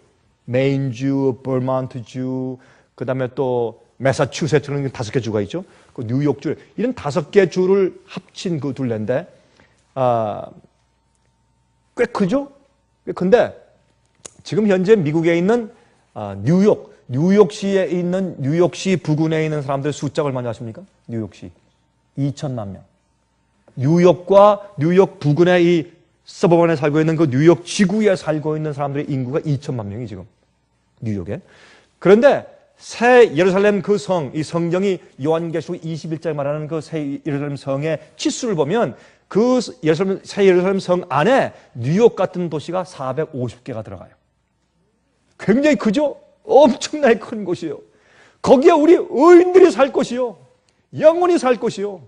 메인주, 버먼트주, 그 다음에 또 매사추세츠는 5개 주가 있죠. 그 뉴욕주, 이런 5개 주를 합친 그 둘레인데 꽤 크죠? 꽤 큰데 지금 현재 미국에 있는 뉴욕시에 있는 뉴욕시 부근에 있는 사람들의 숫자가 얼마나 아십니까? 뉴욕시 2천만 명. 뉴욕과 뉴욕 부근의 이 서버번에 살고 있는 그 뉴욕 지구에 살고 있는 사람들의 인구가 2천만 명이 지금 뉴욕에. 그런데 새 예루살렘 그 성, 이 성경이 요한계시록 21장에 말하는 그 새 예루살렘 성의 치수를 보면 그 새 예루살렘 성 안에 뉴욕 같은 도시가 450개가 들어가요. 굉장히 크죠? 엄청나게 큰 곳이에요. 거기에 우리 의인들이 살 곳이요. 영원히 살 곳이요.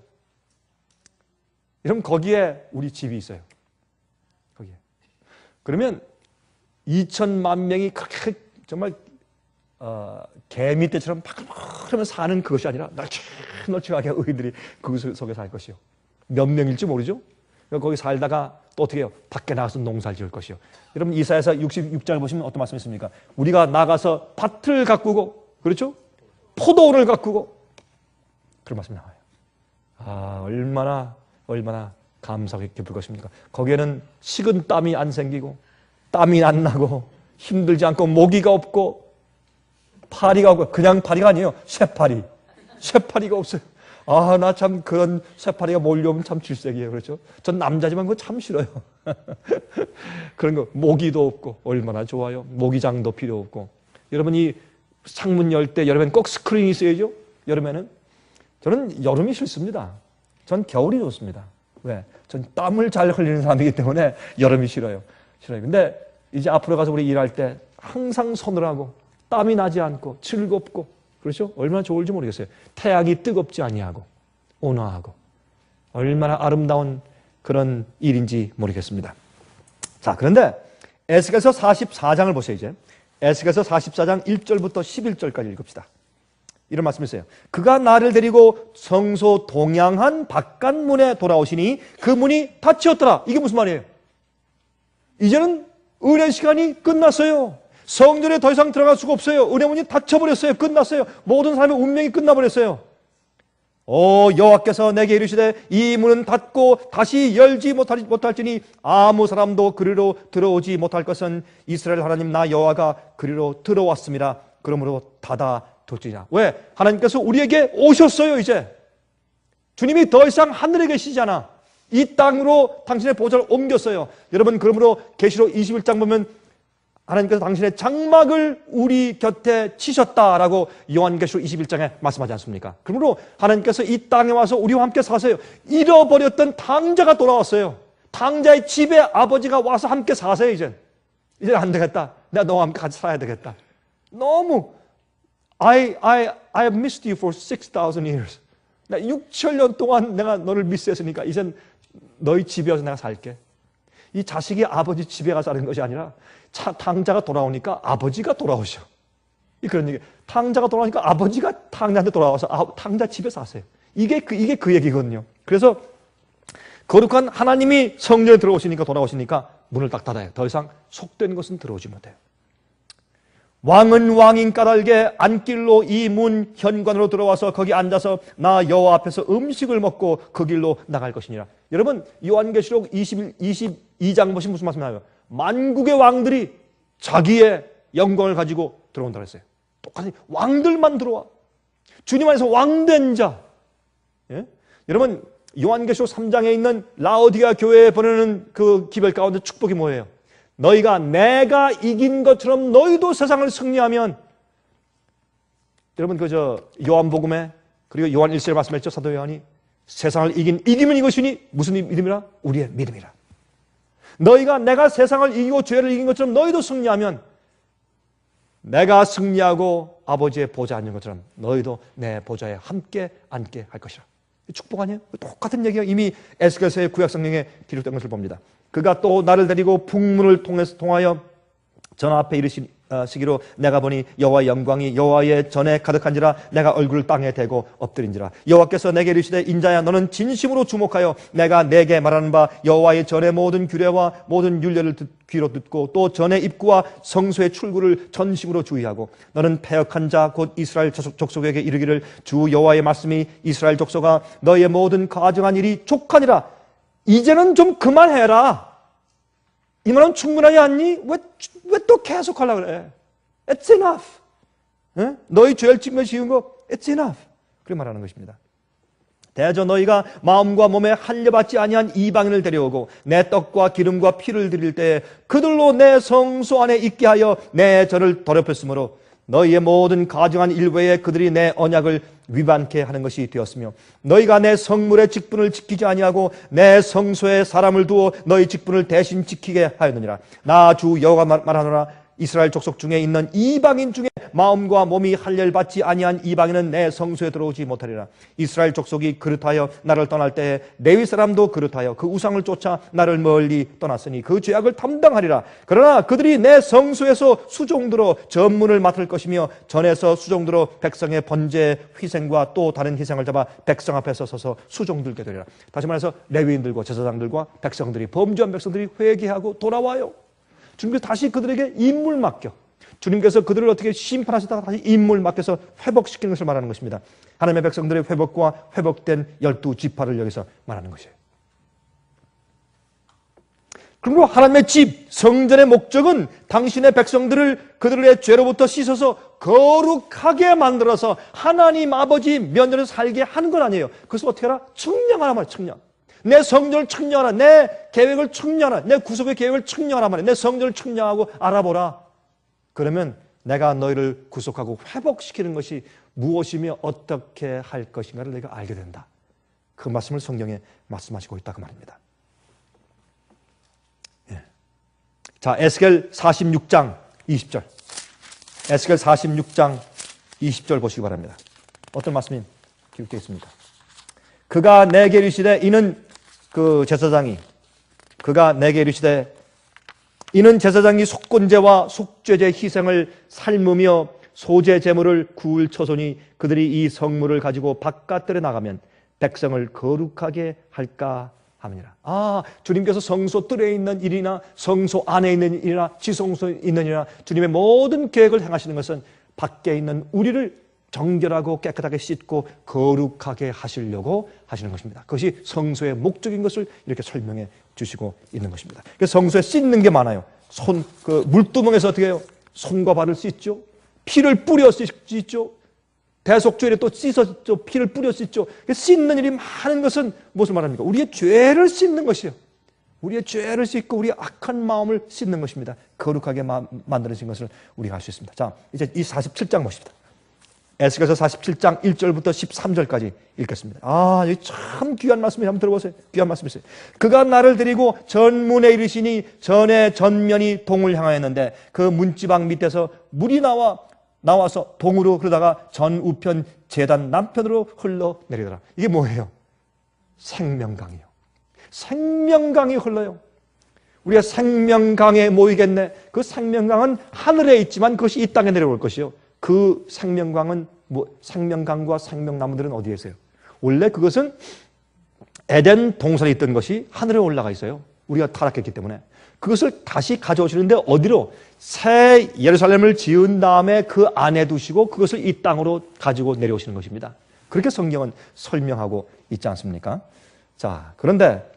여러분 거기에 우리 집이 있어요. 거기에. 그러면 2천만 명이 그렇게 정말 개미떼처럼 팍팍하면 사는 그것이 아니라 널찍널찍하게 의인들이 그 속에 살 것이요. 몇 명일지 모르죠? 거기 살다가 또 어떻게 해요? 밖에 나가서 농사를 지을 것이요. 여러분 이사야서 66장을 보시면 어떤 말씀이 있습니까? 우리가 나가서 밭을 가꾸고, 그렇죠? 포도원을 가꾸고, 그런 말씀이 나와요. 얼마나 감사하게 기쁠 것입니까? 거기에는 식은 땀이 안 생기고, 땀이 안 나고, 힘들지 않고, 모기가 없고, 파리가 없고, 그냥 파리가 아니에요. 쇠파리. 쇠파리가 없어요. 나 참 그런 쇠파리가 몰려오면 참 질색이에요. 그렇죠? 전 남자지만 그거 참 싫어요. 그런 거, 모기도 없고, 얼마나 좋아요. 모기장도 필요 없고. 여러분, 이 창문 열 때 여름엔 꼭 스크린이 있어야죠? 여름에는? 저는 여름이 싫습니다. 전 겨울이 좋습니다. 왜? 전 땀을 잘 흘리는 사람이기 때문에 여름이 싫어요. 근데 이제 앞으로 가서 우리 일할 때 항상 서늘하고, 땀이 나지 않고, 즐겁고, 그렇죠? 얼마나 좋을지 모르겠어요. 태양이 뜨겁지 아니하고 온화하고 얼마나 아름다운 그런 일인지 모르겠습니다. 자, 그런데 에스겔서 44장을 보세요. 이제 에스겔서 44장 1절부터 11절까지 읽읍시다. 이런 말씀이 있어요. 그가 나를 데리고 성소 동양한 바깥문에 돌아오시니 그 문이 닫히었더라. 이게 무슨 말이에요? 이제는 은혜 시간이 끝났어요. 성전에 더 이상 들어갈 수가 없어요. 은혜 문이 닫혀버렸어요. 끝났어요. 모든 사람의 운명이 끝나버렸어요. 여호와께서 내게 이르시되 이 문은 닫고 다시 열지 못할지니 아무 사람도 그리로 들어오지 못할 것은 이스라엘 하나님 나 여호와가 그리로 들어왔습니다. 그러므로 닫아둘지니라. 왜? 하나님께서 우리에게 오셨어요. 이제 주님이 더 이상 하늘에 계시지 않아. 이 땅으로 당신의 보좌를 옮겼어요. 여러분, 그러므로 계시록 21장 보면 하나님께서 당신의 장막을 우리 곁에 치셨다라고 요한계시록 21장에 말씀하지 않습니까? 그러므로 하나님께서 이 땅에 와서 우리와 함께 사세요. 잃어버렸던 탕자가 돌아왔어요. 탕자의 집에 아버지가 와서 함께 사세요. 이제는 안 되겠다. 내가 너와 함께 같이 살아야 되겠다. 너무 I have missed you for 6,000 years. 6,000년 동안 내가 너를 미스했으니까 이젠 너희 집에 와서 내가 살게. 이 자식이 아버지 집에 가서 사는 것이 아니라 탕자가 돌아오니까 아버지가 돌아오셔. 그런 얘기. 탕자가 돌아오니까 아버지가 탕자한테 돌아와서 탕자 집에 사세요. 이게 그 얘기거든요. 그래서 거룩한 하나님이 성전에 들어오시니까 돌아오시니까 문을 딱 닫아요. 더 이상 속된 것은 들어오지 못해요. 왕은 왕인 까닭에 안길로 이 문 현관으로 들어와서 거기 앉아서 나 여호와 앞에서 음식을 먹고 그 길로 나갈 것이니라. 여러분 요한계시록 22장 보시면 무슨 말씀이나요? 만국의 왕들이 자기의 영광을 가지고 들어온다고 했어요. 똑같이 왕들만 들어와. 주님 안에서 왕된 자. 예? 여러분 요한계시록 3장에 있는 라오디가 교회에 보내는 그 기별 가운데 축복이 뭐예요? 너희가 내가 이긴 것처럼 너희도 세상을 승리하면, 여러분 요한복음에 그리고 요한 1세에 말씀했죠. 사도 요한이 세상을 이기면 이것이니 무슨 믿음이라? 우리의 믿음이라. 너희가 내가 세상을 이기고 죄를 이긴 것처럼 너희도 승리하면 내가 승리하고 아버지의 보좌에 앉은 것처럼 너희도 내 보좌에 함께 앉게 할 것이라. 축복 아니에요? 똑같은 얘기가 이미 에스겔서의 구약성경에 기록된 것을 봅니다. 그가 또 나를 데리고 북문을 통하여 전 앞에 이르시기로 내가 보니 여호와의 영광이 여호와의 전에 가득한지라 내가 얼굴을 땅에 대고 엎드린지라. 여호와께서 내게 이르시되 인자야 너는 진심으로 주목하여 내가 내게 말하는 바 여호와의 전의 모든 규례와 모든 율례를 귀로 듣고 또 전의 입구와 성소의 출구를 전심으로 주의하고 너는 패역한 자 곧 이스라엘 족속에게 이르기를 주 여호와의 말씀이 이스라엘 족속아 너의 모든 가증한 일이 족하니라. 이제는 좀 그만해라. 이 말은 충분하지 않니? 왜 또 계속 하려고 그래? It's enough. 에? 너희 죄를 짓며 지은 거 It's enough. 그렇게 말하는 것입니다. 대저 너희가 마음과 몸에 할례받지 아니한 이방인을 데려오고 내 떡과 기름과 피를 드릴 때에 그들로 내 성소 안에 있게 하여 내 전을 더럽혔으므로 너희의 모든 가증한 일 외에 그들이 내 언약을 위반케 하는 것이 되었으며 너희가 내 성물의 직분을 지키지 아니하고 내 성소에 사람을 두어 너희 직분을 대신 지키게 하였느니라. 나 주 여호와가 말하노라. 이스라엘 족속 중에 있는 이방인 중에 마음과 몸이 할례를 받지 아니한 이방인은 내 성소에 들어오지 못하리라. 이스라엘 족속이 그릇하여 나를 떠날 때에 레위 사람도 그릇하여 그 우상을 쫓아 나를 멀리 떠났으니 그 죄악을 담당하리라. 그러나 그들이 내 성소에서 수종들어 전문을 맡을 것이며 전에서 수종들어 백성의 번제 희생과 또 다른 희생을 잡아 백성 앞에서 서서 수종들게 되리라. 다시 말해서 레위인들과 제사장들과 백성들이 범죄한 백성들이 회개하고 돌아와요. 주님께서 다시 그들에게 임무를 맡겨. 주님께서 그들을 어떻게 심판하시다가 다시 임무를 맡겨서 회복시키는 것을 말하는 것입니다. 하나님의 백성들의 회복과 회복된 12지파를 여기서 말하는 것이에요. 그리고 하나님의 집, 성전의 목적은 당신의 백성들을 그들의 죄로부터 씻어서 거룩하게 만들어서 하나님 아버지 면전에서 살게 하는 건 아니에요. 그래서 어떻게 하라? 측량하라 말이에요. 측량. 내 성전을 측량하라. 내 계획을 측량하라. 내 구속의 계획을 측량하라 말이야. 내 성전을 측량하고 알아보라. 그러면 내가 너희를 구속하고 회복시키는 것이 무엇이며 어떻게 할 것인가를 내가 알게 된다. 그 말씀을 성경에 말씀하시고 있다 그 말입니다. 예. 자, 에스겔 46장 20절. 에스겔 46장 20절 보시기 바랍니다. 어떤 말씀이 기록되어 있습니까? 그가 내게 이르시되 이는 그 제사장이 그가 내게 이르시되 이는 제사장이 속건제와 속죄제 희생을 삶으며 소제 제물을 구울 처소니 그들이 이 성물을 가지고 바깥들에 나가면 백성을 거룩하게 할까 함이니라. 주님께서 성소 뜰에 있는 일이나 성소 안에 있는 일이나 지성소에 있는 일이나 주님의 모든 계획을 행하시는 것은 밖에 있는 우리를 정결하고 깨끗하게 씻고 거룩하게 하시려고 하시는 것입니다. 그것이 성소의 목적인 것을 이렇게 설명해 주시고 있는 것입니다. 그래서 성소에 씻는 게 많아요. 물두멍에서 어떻게 해요? 손과 발을 씻죠. 피를 뿌려 씻죠. 대속죄에 또 씻었죠. 피를 뿌려 씻죠. 씻는 일이 많은 것은 무엇을 말합니까? 우리의 죄를 씻는 것이에요. 우리의 죄를 씻고 우리의 악한 마음을 씻는 것입니다. 거룩하게 만들어진 것을 우리가 알 수 있습니다. 자, 이제 이 47장 보십시다. 에스겔서 47장 1절부터 13절까지 읽겠습니다. 이 참 귀한 말씀이 한번 들어보세요. 귀한 말씀이세요. 그가 나를 데리고 전문에 이르시니 전의 전면이 동을 향하였는데 그 문지방 밑에서 물이 나와 나와서 동으로 그러다가 전 우편 제단 남편으로 흘러내리더라. 이게 뭐예요? 생명강이요. 생명강이 흘러요. 우리가 생명강에 모이겠네. 그 생명강은 하늘에 있지만 그것이 이 땅에 내려올 것이요. 그 생명강은 생명강과 생명나무들은 어디에 있어요? 원래 그것은 에덴 동산에 있던 것이 하늘에 올라가 있어요. 우리가 타락했기 때문에. 그것을 다시 가져오시는데 어디로? 새 예루살렘을 지은 다음에 그 안에 두시고 그것을 이 땅으로 가지고 내려오시는 것입니다. 그렇게 성경은 설명하고 있지 않습니까? 자, 그런데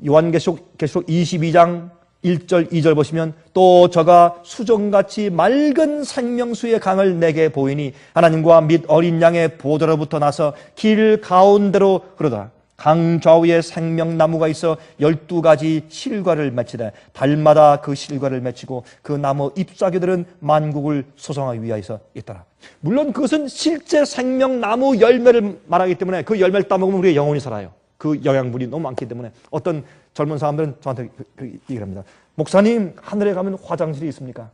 요한계시록 22장 1절 2절 보시면 또 저가 수정같이 맑은 생명수의 강을 내게 보이니 하나님과 및 어린 양의 보좌로부터 나서 길 가운데로 흐르더라. 강 좌우에 생명나무가 있어 12가지 실과를 맺히되 달마다 그 실과를 맺히고 그 나무 잎사귀들은 만국을 소성하기 위하여서 있더라. 물론 그것은 실제 생명나무 열매를 말하기 때문에 그 열매를 따먹으면 우리의 영혼이 살아요. 그 영양분이 너무 많기 때문에 어떤 젊은 사람들은 저한테 얘기를 합니다. 목사님, 하늘에 가면 화장실이 있습니까?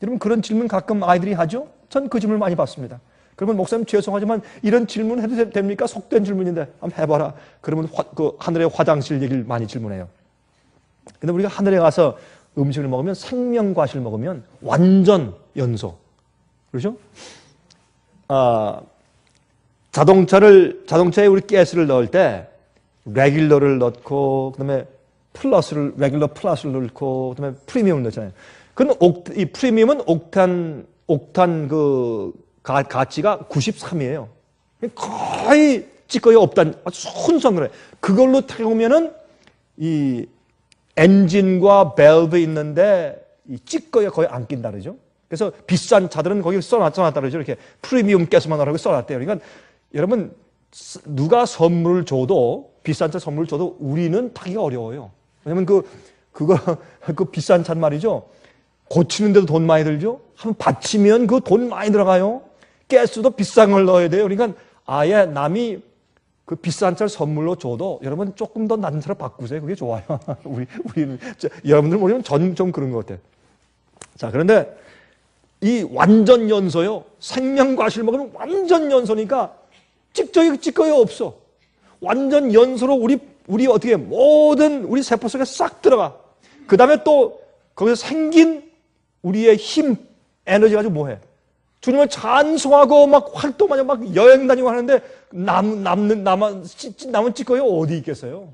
여러분, 그런 질문 가끔 아이들이 하죠? 전 그 질문을 많이 받습니다. 그러면 목사님 죄송하지만 이런 질문 해도 됩니까? 속된 질문인데 한번 해봐라. 그러면 그 하늘의 화장실 얘기를 많이 질문해요. 근데 우리가 하늘에 가서 음식을 먹으면 생명과실을 먹으면 완전 연소. 그렇죠? 자동차에 우리 가스를 넣을 때 레귤러를 넣고 그다음에 레귤러 플러스를 넣고 그다음에 프리미엄을 넣잖아요. 이 프리미엄은 옥탄 그 가치가 93이에요. 거의 찌꺼기 없단 아주 순수한 거래요. 그걸로 태우면은 이 엔진과 밸브 있는데 이 찌꺼기가 거의 안 낀다 그러죠. 그래서 비싼 차들은 거기 써놨다 그러죠. 이렇게 프리미엄 가스만 하라고 써놨대요. 그러니까 여러분, 누가 선물을 줘도 비싼 차 선물을 줘도 우리는 타기가 어려워요. 왜냐면 그 비싼 차 말이죠. 고치는데도 돈 많이 들죠. 한번 받치면 그 돈 많이 들어가요. 가스도 비싼 걸 넣어야 돼요. 그러니까 아예 남이 그 비싼 차를 선물로 줘도 여러분 조금 더 낮은 차로 바꾸세요. 그게 좋아요. 우리는 여러분들 모르면 전 좀 그런 것 같아요. 자, 그런데 이 완전 연소요. 생명과실 먹으면 완전 연소니까 찌꺼기 없어. 완전 연소로 우리 어떻게 모든 우리 세포 속에 싹 들어가. 그 다음에 또 거기서 생긴 우리의 힘, 에너지가 가지고 뭐해? 주님을 찬송하고 막 활동하고 막 여행 다니고 하는데 남은 찌꺼기가 어디 있겠어요?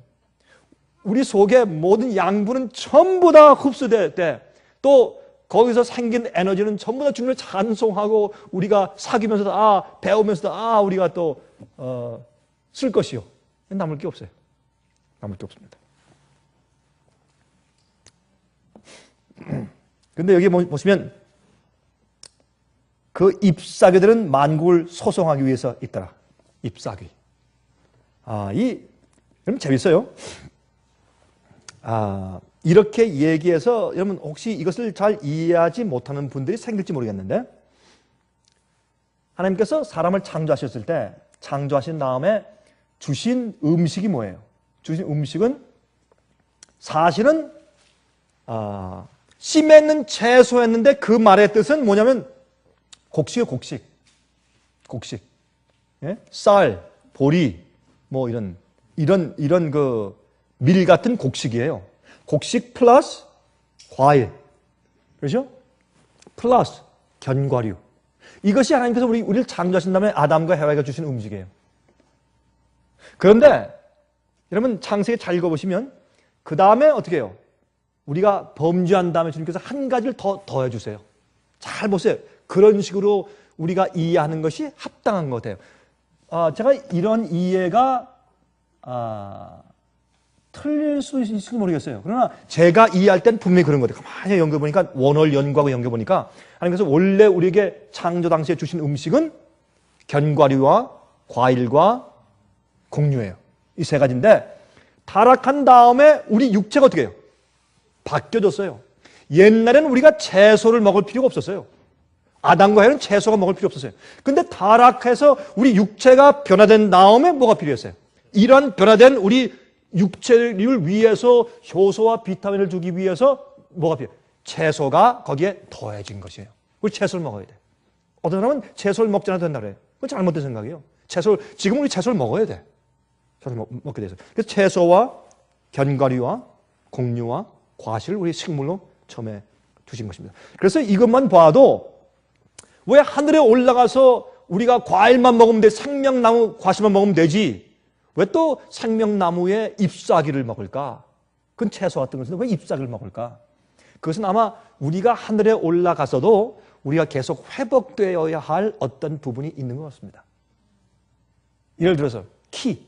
우리 속에 모든 양분은 전부 다 흡수돼. 또 거기서 생긴 에너지는 전부 다 주님을 찬송하고 우리가 사귀면서도 배우면서도 우리가 또 쓸 것이요. 남을 게 없어요. 남을 게 없습니다. 근데 여기 보시면 그 잎사귀들은 만국을 소송하기 위해서 있더라. 잎사귀. 여러분 재밌어요. 이렇게 얘기해서 여러분 혹시 이것을 잘 이해하지 못하는 분들이 생길지 모르겠는데 하나님께서 사람을 창조하셨을 때 창조하신 다음에 주신 음식이 뭐예요? 주신 음식은 사실은 씨 맺는 채소였는데 그 말의 뜻은 뭐냐면 곡식이요, 곡식. 예? 쌀, 보리, 뭐 이런 그 밀 같은 곡식이에요. 곡식 플러스 과일. 그렇죠? 플러스 견과류. 이것이 하나님께서 우리를 창조하신 다음에 아담과 해와가 주신 음식이에요. 그런데 여러분 창세기 잘 읽어보시면 그 다음에 어떻게 해요? 우리가 범죄한 다음에 주님께서 한 가지를 더 더해 주세요. 잘 보세요. 그런 식으로 우리가 이해하는 것이 합당한 것 같아요. 제가 이런 이해가 틀릴 수 있을지 모르겠어요. 그러나 제가 이해할 땐 분명히 그런 것 같아요. 가만히 연구해보니까 원어를 연구하고 연구해보니까 하나님께서 원래 우리에게 창조 당시에 주신 음식은 견과류와 과일과 곡류예요. 이 세 가지인데 타락한 다음에 우리 육체가 어떻게 해요? 바뀌어졌어요. 옛날에는 우리가 채소를 먹을 필요가 없었어요. 아담과 해는 채소가 먹을 필요 없었어요. 근데 타락해서 우리 육체가 변화된 다음에 뭐가 필요했어요? 이런 변화된 우리 육체를 위해서 효소와 비타민을 주기 위해서 뭐가 필요해요? 채소가 거기에 더해진 것이에요. 우리 채소를 먹어야 돼요. 어떤 사람은 채소를 먹지 않아도 된다 그래요. 그건 잘못된 생각이에요. 지금 우리 채소를 먹어야 돼. 채소를 먹게 돼서. 그래서 채소와 견과류와 곡류와 과실을 우리 식물로 처음에 주신 것입니다. 그래서 이것만 봐도 왜 하늘에 올라가서 우리가 과일만 먹으면 돼? 생명나무 과실만 먹으면 되지. 왜 또 생명나무에 잎사귀를 먹을까? 그건 채소 같은 것인데 왜 잎사귀를 먹을까? 그것은 아마 우리가 하늘에 올라가서도 우리가 계속 회복되어야 할 어떤 부분이 있는 것 같습니다. 예를 들어서 키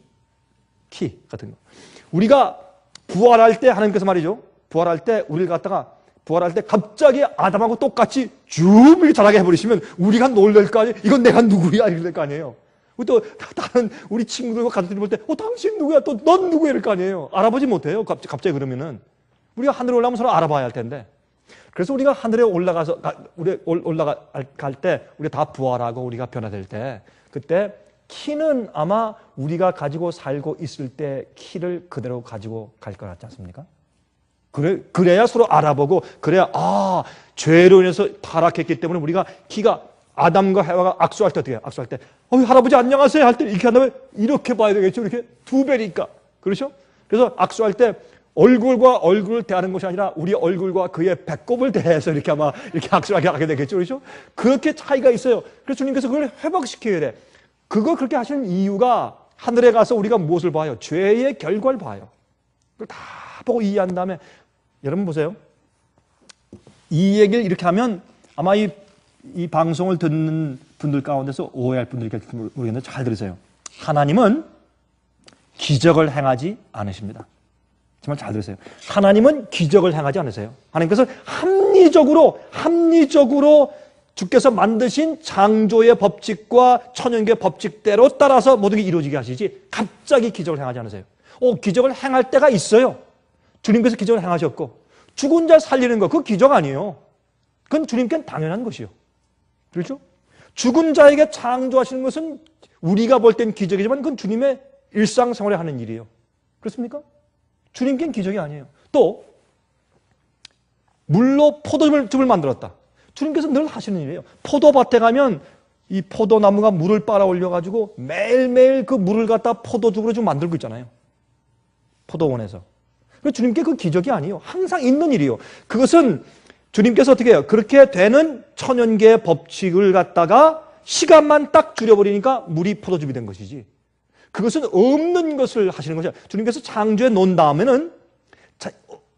같은 거. 우리가 부활할 때 하나님께서 말이죠. 부활할 때 우리를 갖다가 부활할 때 갑자기 아담하고 똑같이 쭉 이렇게 자라게 해버리시면 우리가 놀랄 거 아니에요. 이건 내가 누구야 이럴 거 아니에요. 또 다른 우리 친구들과 가족들이 볼 때 당신 누구야? 또 넌 누구야? 이럴 거 아니에요. 알아보지 못해요. 갑자기 그러면은 우리가 하늘에 올라가면 서로 알아봐야 할 텐데. 그래서 우리가 하늘에 올라갈 때 우리가 다 부활하고 우리가 변화될 때 그때 키는 아마 우리가 가지고 살고 있을 때 키를 그대로 가지고 갈 것 같지 않습니까? 그래야 서로 알아보고 그래야 죄로 인해서 타락했기 때문에 우리가 키가 아담과 해와가 악수할 때 어떻게 해요? 악수할 때 할아버지 안녕하세요 할 때 이렇게 한다면 이렇게 봐야 되겠죠. 이렇게 두 배니까. 그렇죠? 그래서 악수할 때 얼굴과 얼굴을 대하는 것이 아니라 우리 얼굴과 그의 배꼽을 대해서 이렇게 아마 이렇게 악수를 하게 되겠죠. 그렇죠? 그렇게 차이가 있어요. 그래서 주님께서 그걸 회복시켜야 돼. 그거 그렇게 하시는 이유가 하늘에 가서 우리가 무엇을 봐요? 죄의 결과를 봐요. 그걸 다 보고 이해한 다음에 여러분 보세요. 이 얘기를 이렇게 하면 아마 이 방송을 듣는 분들 가운데서 오해할 분들이 있을지 모르겠는데 잘 들으세요. 하나님은 기적을 행하지 않으십니다. 정말 잘 들으세요. 하나님은 기적을 행하지 않으세요. 하나님께서 합리적으로 주께서 만드신 창조의 법칙과 천연계의 법칙대로 따라서 모든 게 이루어지게 하시지 갑자기 기적을 행하지 않으세요. 기적을 행할 때가 있어요. 주님께서 기적을 행하셨고 죽은 자 살리는 거 그거 기적 아니에요. 그건 주님께는 당연한 것이요. 그렇죠? 죽은 자에게 창조하시는 것은 우리가 볼 땐 기적이지만 그건 주님의 일상생활에 하는 일이에요. 그렇습니까? 주님께는 기적이 아니에요. 또 물로 포도즙을 만들었다. 주님께서 늘 하시는 일이에요. 포도밭에 가면 이 포도나무가 물을 빨아 올려가지고 매일매일 그 물을 갖다 포도즙으로 좀 만들고 있잖아요. 포도원에서. 주님께 그 기적이 아니에요. 항상 있는 일이에요. 그것은 주님께서 어떻게 해요? 그렇게 되는 천연계의 법칙을 갖다가 시간만 딱 줄여버리니까 물이 포도즙이 된 것이지. 그것은 없는 것을 하시는 것이야. 주님께서 창조해 놓은 다음에는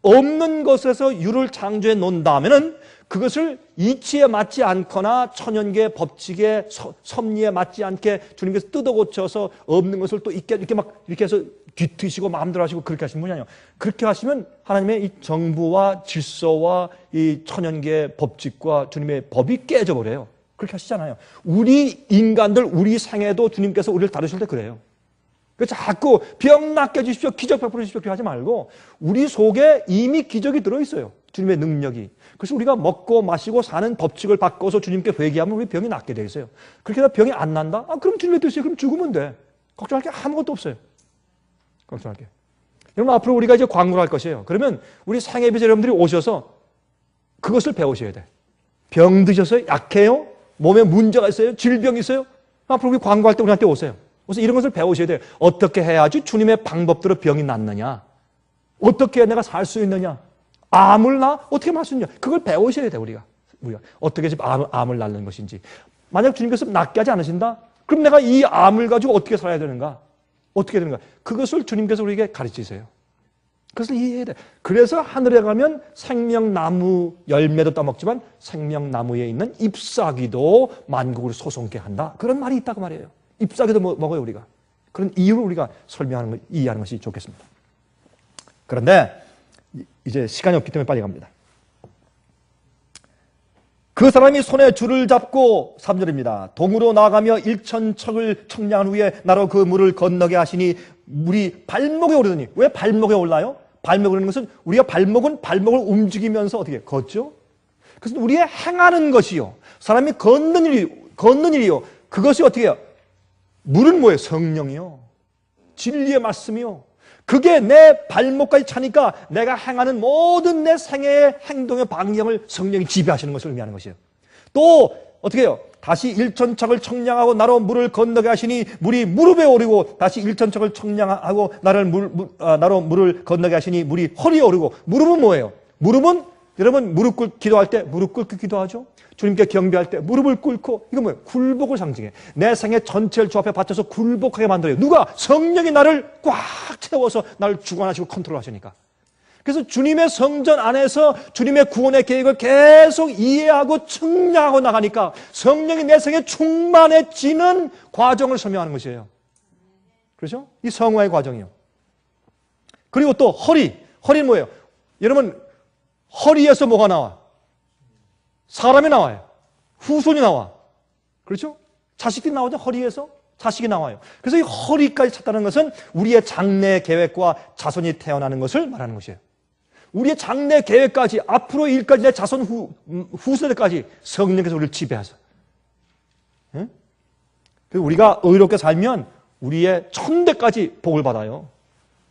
없는 것에서 유를 창조해 놓은 다음에는 그것을 이치에 맞지 않거나 천연계의 법칙의 섭리에 맞지 않게 주님께서 뜯어 고쳐서 없는 것을 또 이렇게 해서 뒤트시고 마음대로 하시고 그렇게 하시는 분이 아니에요. 그렇게 하시면 하나님의 이 정부와 질서와 이 천연계의 법칙과 주님의 법이 깨져버려요. 그렇게 하시잖아요. 우리 인간들, 우리 생애도 주님께서 우리를 다루실 때 그래요. 그래서 자꾸 병 낫게 해주십시오, 기적 베풀어 주십시오 하지 말고 우리 속에 이미 기적이 들어있어요. 주님의 능력이. 그래서 우리가 먹고 마시고 사는 법칙을 바꿔서 주님께 회개하면 우리 병이 낫게 돼 있어요. 그렇게 해서 병이 안 난다? 그럼 주님의 뜻이에요. 그럼 죽으면 돼. 걱정할 게 아무것도 없어요. 걱정할 게. 여러분 앞으로 우리가 이제 광고를 할 것이에요. 그러면 우리 상해비제 여러분들이 오셔서 그것을 배우셔야 돼. 병 드셔서 약해요? 몸에 문제가 있어요? 질병이 있어요? 앞으로 우리 광고할 때 우리한테 오세요. 그래서 이런 것을 배우셔야 돼요. 어떻게 해야지 주님의 방법대로 병이 낫느냐? 어떻게 해야 내가 살 수 있느냐? 암을 어떻게 할 수 있느냐? 그걸 배우셔야 돼요, 우리가. 어떻게 암을 낫는 것인지. 만약 주님께서 낫게 하지 않으신다? 그럼 내가 이 암을 가지고 어떻게 살아야 되는가? 어떻게 되는가? 그것을 주님께서 우리에게 가르치세요. 그것을 이해해야 돼. 그래서 하늘에 가면 생명나무 열매도 따먹지만 생명나무에 있는 잎사귀도 만국을 소송케 한다. 그런 말이 있다고 말이에요. 잎사귀도 먹어요, 우리가. 그런 이유를 우리가 이해하는 것이 좋겠습니다. 그런데 이제 시간이 없기 때문에 빨리 갑니다. 그 사람이 손에 줄을 잡고 3절입니다. 동으로 나아가며 일천척을 청량한 후에 나로 그 물을 건너게 하시니 물이 발목에 오르더니. 왜 발목에 올라요? 발목에 오르는 것은 우리가 발목을 움직이면서 어떻게 걷죠? 그래서 우리의 행하는 것이요. 사람이 걷는 일이요. 그것이 어떻게 해요? 물은 뭐예요? 성령이요. 진리의 말씀이요. 그게 내 발목까지 차니까 내가 행하는 모든 내 생애의 행동의 방향을 성령이 지배하시는 것을 의미하는 것이에요. 또 어떻게 해요? 다시 일천척을 청량하고 나로 물을 건너게 하시니 물이 무릎에 오르고 다시 일천척을 청량하고 나로 물을 건너게 하시니 물이 허리에 오르고. 무릎은 뭐예요? 무릎은 여러분 무릎 꿇고 기도할 때 무릎 꿇고 기도하죠. 주님께 경배할 때 무릎을 꿇고. 이거 뭐예요? 굴복을 상징해. 내 생의 전체를 주 앞에 바쳐서 굴복하게 만들어요. 누가? 성령이 나를 꽉 채워서 나를 주관하시고 컨트롤하시니까. 그래서 주님의 성전 안에서 주님의 구원의 계획을 계속 이해하고 측량하고 나가니까 성령이 내 생에 충만해지는 과정을 설명하는 것이에요. 그렇죠? 이 성화의 과정이요. 그리고 또 허리는 뭐예요? 여러분 허리에서 뭐가 나와? 사람이 나와요. 후손이 나와. 그렇죠? 자식들이 나오죠. 허리에서 자식이 나와요. 그래서 이 허리까지 찼다는 것은 우리의 장래 계획과 자손이 태어나는 것을 말하는 것이에요. 우리의 장래 계획까지 앞으로 일까지 내 자손 후세대까지 성령께서 우리를 지배하세요. 응? 그리고 우리가 의롭게 살면 우리의 천대까지 복을 받아요.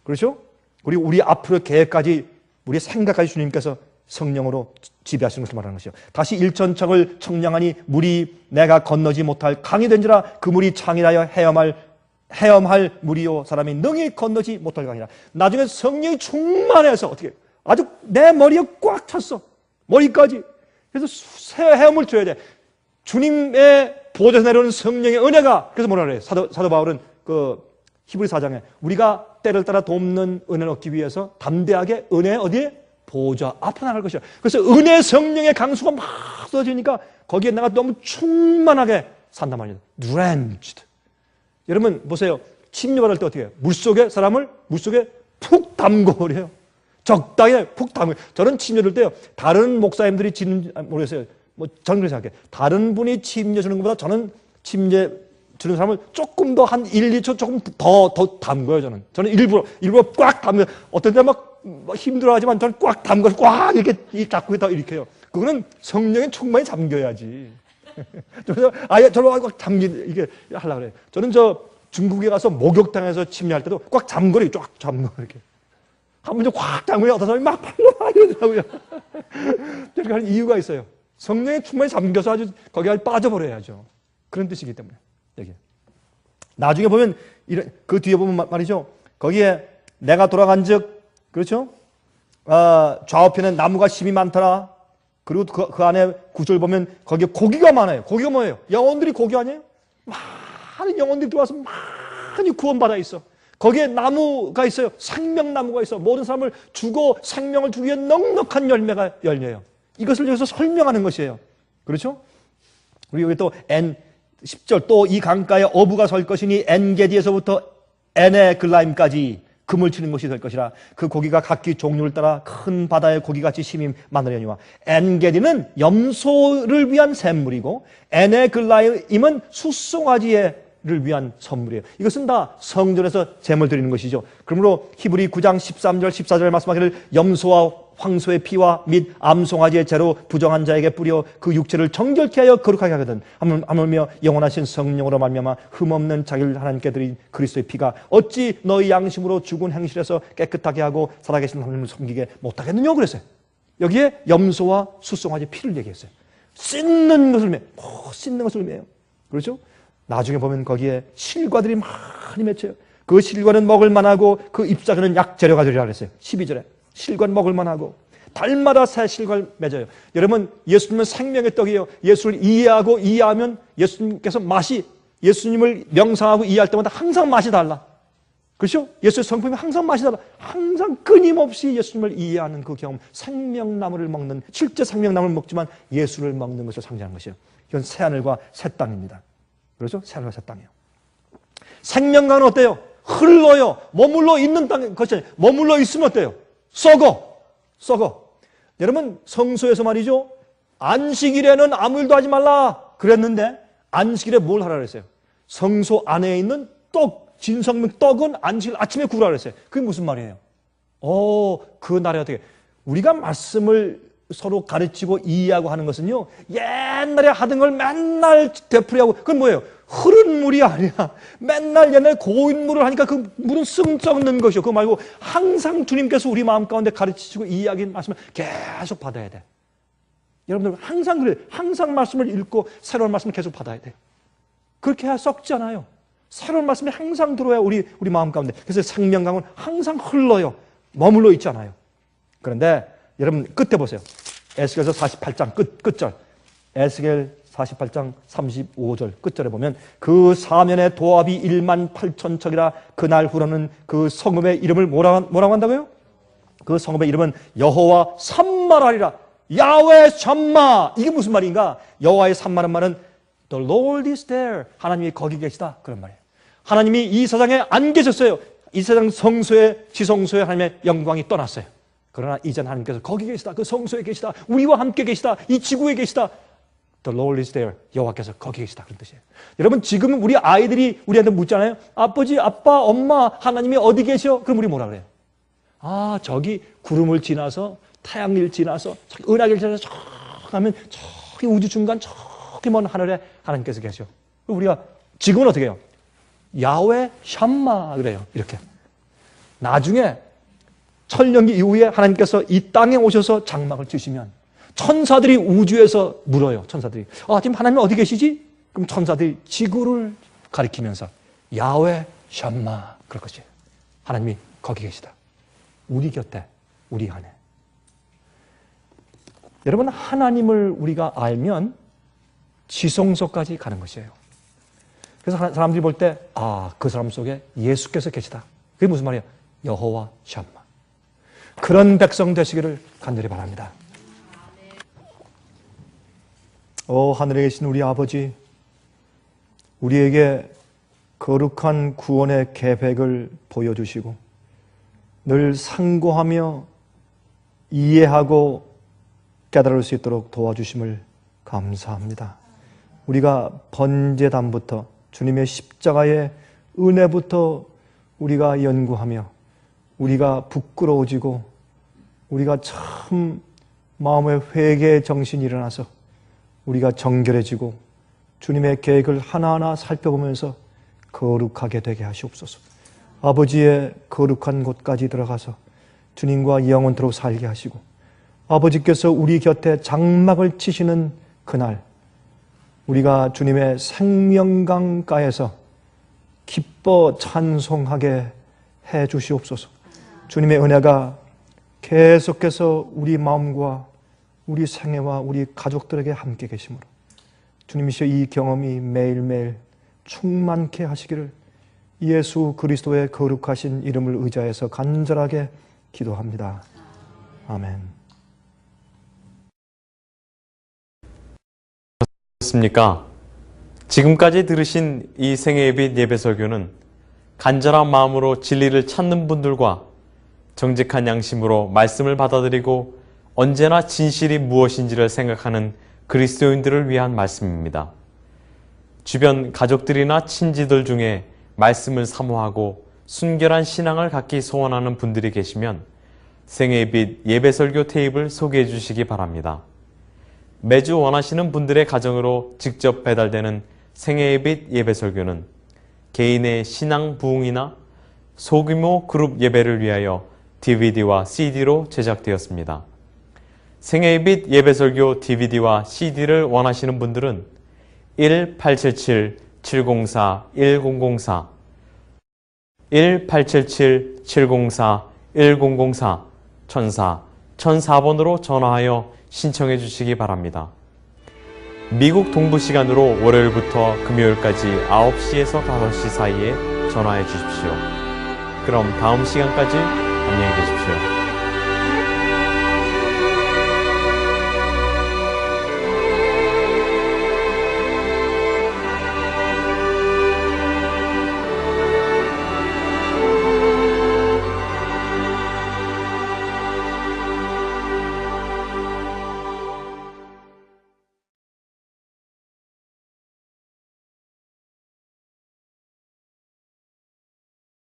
그렇죠? 그리고 우리 앞으로 계획까지 우리의 생각까지 주님께서 성령으로 지배하시는 것을 말하는 것이요. 다시 일천척을 청량하니 물이 내가 건너지 못할 강이 된지라 그 물이 창이라여 헤엄할 물이요 사람이 능히 건너지 못할 강이라. 나중에 성령이 충만해서 어떻게 아주 내 머리에 꽉 찼어. 머리까지. 그래서 새 헤엄을 줘야 돼. 주님의 보좌에서 내려오는 성령의 은혜가. 그래서 뭐라 그래요? 사도 바울은 그 히브리 4장에 우리가 때를 따라 돕는 은혜를 얻기 위해서 담대하게 은혜의 어디에? 보좌 앞에 나갈 것이야. 그래서 은혜 성령의 강수가 막 쏟아지니까 거기에 내가 너무 충만하게 산단 말이에요. drenched. 여러분 보세요. 침뇨받을 때 어떻게 해요? 사람을 물속에 푹 담궈버려요. 적당히 푹 담궈요. 저는 침뇨 들 때요. 다른 목사님들이 지는 모르겠어요. 뭐 저는 그렇게 생각해요. 다른 분이 침뇨 주는 것보다 저는 침뇨 주는 사람을 조금 더 한 1, 2초 조금 더 담궈요. 저는 일부러 꽉 담궈요. 어떤 때 막 힘들어하지만 저는 꽉 담궈서 꽉 이렇게 잡고 있다가 이렇게 해요. 그거는 성령에 충만히 잠겨야지. 그래서 저를 꽉 이게 하려고 그래요. 저는 중국에 가서 목욕탕에서 침례할 때도 꽉 잠궈요. 쫙 잠궈 이렇게. 한 번 꽉 잠그면 어떤 사람이 막 팔로 이러더라고요. 이렇게 하는 이유가 있어요. 성령에 충만히 잠겨서 아주 거기에 빠져버려야죠. 그런 뜻이기 때문에. 여기. 나중에 보면 그 뒤에 보면 말이죠. 거기에 내가 돌아간 즉 그렇죠? 좌우편에 나무가 심이 많더라. 그리고 그 안에 구절 보면 거기에 고기가 많아요. 고기가 뭐예요? 영혼들이 고기 아니에요? 많은 영혼들이 들어와서 많이 구원받아 있어. 거기에 나무가 있어요. 생명나무가 있어. 모든 사람을 주고 생명을 주기 위해 넉넉한 열매가 열려요. 이것을 여기서 설명하는 것이에요. 그렇죠? 그리고 여기 또 10절 또 이 강가에 어부가 설 것이니 엔게디에서부터 에네글라임까지 금을 치는 것이 될 것이라. 그 고기가 각기 종류를 따라 큰 바다의 고기같이 심이 많으려니와. 엔게디는 염소를 위한 샘물이고 에네글라임은 숫송아지를 위한 선물이에요. 이것은 다 성전에서 제물 드리는 것이죠. 그러므로 히브리 9장 13절 14절 말씀하기를 염소와 황소의 피와 및 암송아지의 재로 부정한 자에게 뿌려 그 육체를 정결케 하여 거룩하게 하거든. 하물며 영원하신 성령으로 말미암아 흠없는 자기를 하나님께 드린 그리스도의 피가 어찌 너희 양심으로 죽은 행실에서 깨끗하게 하고 살아계신 하나님을 섬기게 못하겠느냐 그랬어요. 여기에 염소와 숫송아지 피를 얘기했어요. 씻는 것을 의미해요. 씻는 것을 의미해요. 그렇죠? 나중에 보면 거기에 실과들이 많이 맺혀요. 그 실과는 먹을 만하고 그 잎사귀는 약재료가 되리라 그랬어요. 12절에. 실과는 먹을 만하고 달마다 새 실과를 맺어요. 여러분 예수님은 생명의 떡이에요. 예수를 이해하면 예수님께서 예수님을 명상하고 이해할 때마다 항상 맛이 달라. 그렇죠? 예수의 성품이 항상 맛이 달라. 항상 끊임없이 예수님을 이해하는 그 경험. 생명나무를 먹는 실제 생명나무를 먹지만 예수를 먹는 것을 상징하는 것이에요. 이건 새하늘과 새 땅입니다. 그렇죠? 새하늘과 새 땅이에요. 생명강은 어때요? 흘러요. 머물러 있는 땅 것이 아니에요. 머물러 있으면 어때요? 썩어. 여러분 성소에서 말이죠. 안식일에는 아무 일도 하지 말라 그랬는데 안식일에 뭘 하라 그랬어요? 성소 안에 있는 진성명 떡은 안식일 아침에 구우라 그랬어요. 그게 무슨 말이에요? 그 날에 어떻게 우리가 말씀을 서로 가르치고 이해하고 하는 것은요. 옛날에 하던 걸 맨날 되풀이하고 그건 뭐예요? 흐른 물이 아니야. 맨날 옛날 고인물을 하니까 그 물은 썩는 것이요. 그거 말고 항상 주님께서 우리 마음 가운데 가르치시고 이야기하는 말씀을 계속 받아야 돼. 여러분들 항상 그래요. 항상 말씀을 읽고 새로운 말씀을 계속 받아야 돼요. 그렇게 해야 썩지 않아요. 새로운 말씀이 항상 들어야 우리 마음 가운데. 그래서 생명강은 항상 흘러요. 머물러 있지 않아요. 그런데 여러분 끝에 보세요. 에스겔서 48장 끝절. 에스겔 48장 35절 끝절에 보면 그 사면의 도합이 1만 8천 척이라 그날 후로는 그 성읍의 이름을 뭐라고 한다고요? 그 성읍의 이름은 여호와 삼마라리라. 야훼 샴마. 이게 무슨 말인가? 여호와의 삼마는 말은 The Lord is there. 하나님이 거기 계시다. 그런 말이에요. 하나님이 이 세상에 안 계셨어요. 이 세상 성소에 지성소에 하나님의 영광이 떠났어요. 그러나 이제는 하나님께서 거기 계시다. 그 성소에 계시다. 우리와 함께 계시다. 이 지구에 계시다. The Lord is there. 여호와께서 거기 계시다. 그런 뜻이에요. 여러분 지금 우리 아이들이 우리한테 묻잖아요. 아버지, 아빠, 엄마, 하나님이 어디 계셔? 그럼 우리 뭐라 그래요? 아, 저기 구름을 지나서 태양을 지나서 저기 은하계를 지나서 저 가면 저기 우주 중간 저기 먼 하늘에 하나님께서 계셔. 우리가 지금은 어떻게 해요? 야훼 샴마 그래요. 이렇게. 나중에 천년기 이후에 하나님께서 이 땅에 오셔서 장막을 치시면 천사들이 우주에서 물어요. 천사들이. 지금 하나님 어디 계시지? 그럼 천사들이 지구를 가리키면서 야훼 샴마 그럴 것이에요. 하나님이 거기 계시다. 우리 곁에, 우리 안에. 여러분 하나님을 우리가 알면 지성소까지 가는 것이에요. 그래서 사람들이 볼 때 그 사람 속에 예수께서 계시다. 그게 무슨 말이에요? 여호와 샴마. 그런 백성 되시기를 간절히 바랍니다. 하늘에 계신 우리 아버지, 우리에게 거룩한 구원의 계획을 보여주시고 늘 상고하며 이해하고 깨달을 수 있도록 도와주심을 감사합니다. 우리가 번제단부터 주님의 십자가의 은혜부터 우리가 연구하며 우리가 부끄러워지고 우리가 참 마음의 회개의 정신이 일어나서 우리가 정결해지고 주님의 계획을 하나하나 살펴보면서 거룩하게 되게 하시옵소서. 아버지의 거룩한 곳까지 들어가서 주님과 영원토록 살게 하시고 아버지께서 우리 곁에 장막을 치시는 그날 우리가 주님의 생명강가에서 기뻐 찬송하게 해 주시옵소서. 주님의 은혜가 계속해서 우리 마음과 우리 생애와 우리 가족들에게 함께 계심으로 주님이시여 이 경험이 매일매일 충만케 하시기를 예수 그리스도의 거룩하신 이름을 의지해서 간절하게 기도합니다. 아멘. 습니까? 지금까지 들으신 이 생애예빛 예배설교는 간절한 마음으로 진리를 찾는 분들과 정직한 양심으로 말씀을 받아들이고 언제나 진실이 무엇인지를 생각하는 그리스도인들을 위한 말씀입니다. 주변 가족들이나 친지들 중에 말씀을 사모하고 순결한 신앙을 갖기 소원하는 분들이 계시면 생애빛 예배설교 테이프를 소개해 주시기 바랍니다. 매주 원하시는 분들의 가정으로 직접 배달되는 생애빛 예배설교는 개인의 신앙 부흥이나 소규모 그룹 예배를 위하여 DVD와 CD로 제작되었습니다. 생애빛 예배설교 DVD와 CD를 원하시는 분들은 1877-704-1004 1877-704-1004 1004번으로 전화하여 신청해 주시기 바랍니다. 미국 동부 시간으로 월요일부터 금요일까지 9시에서 5시 사이에 전화해 주십시오. 그럼 다음 시간까지 안녕히 계십시오.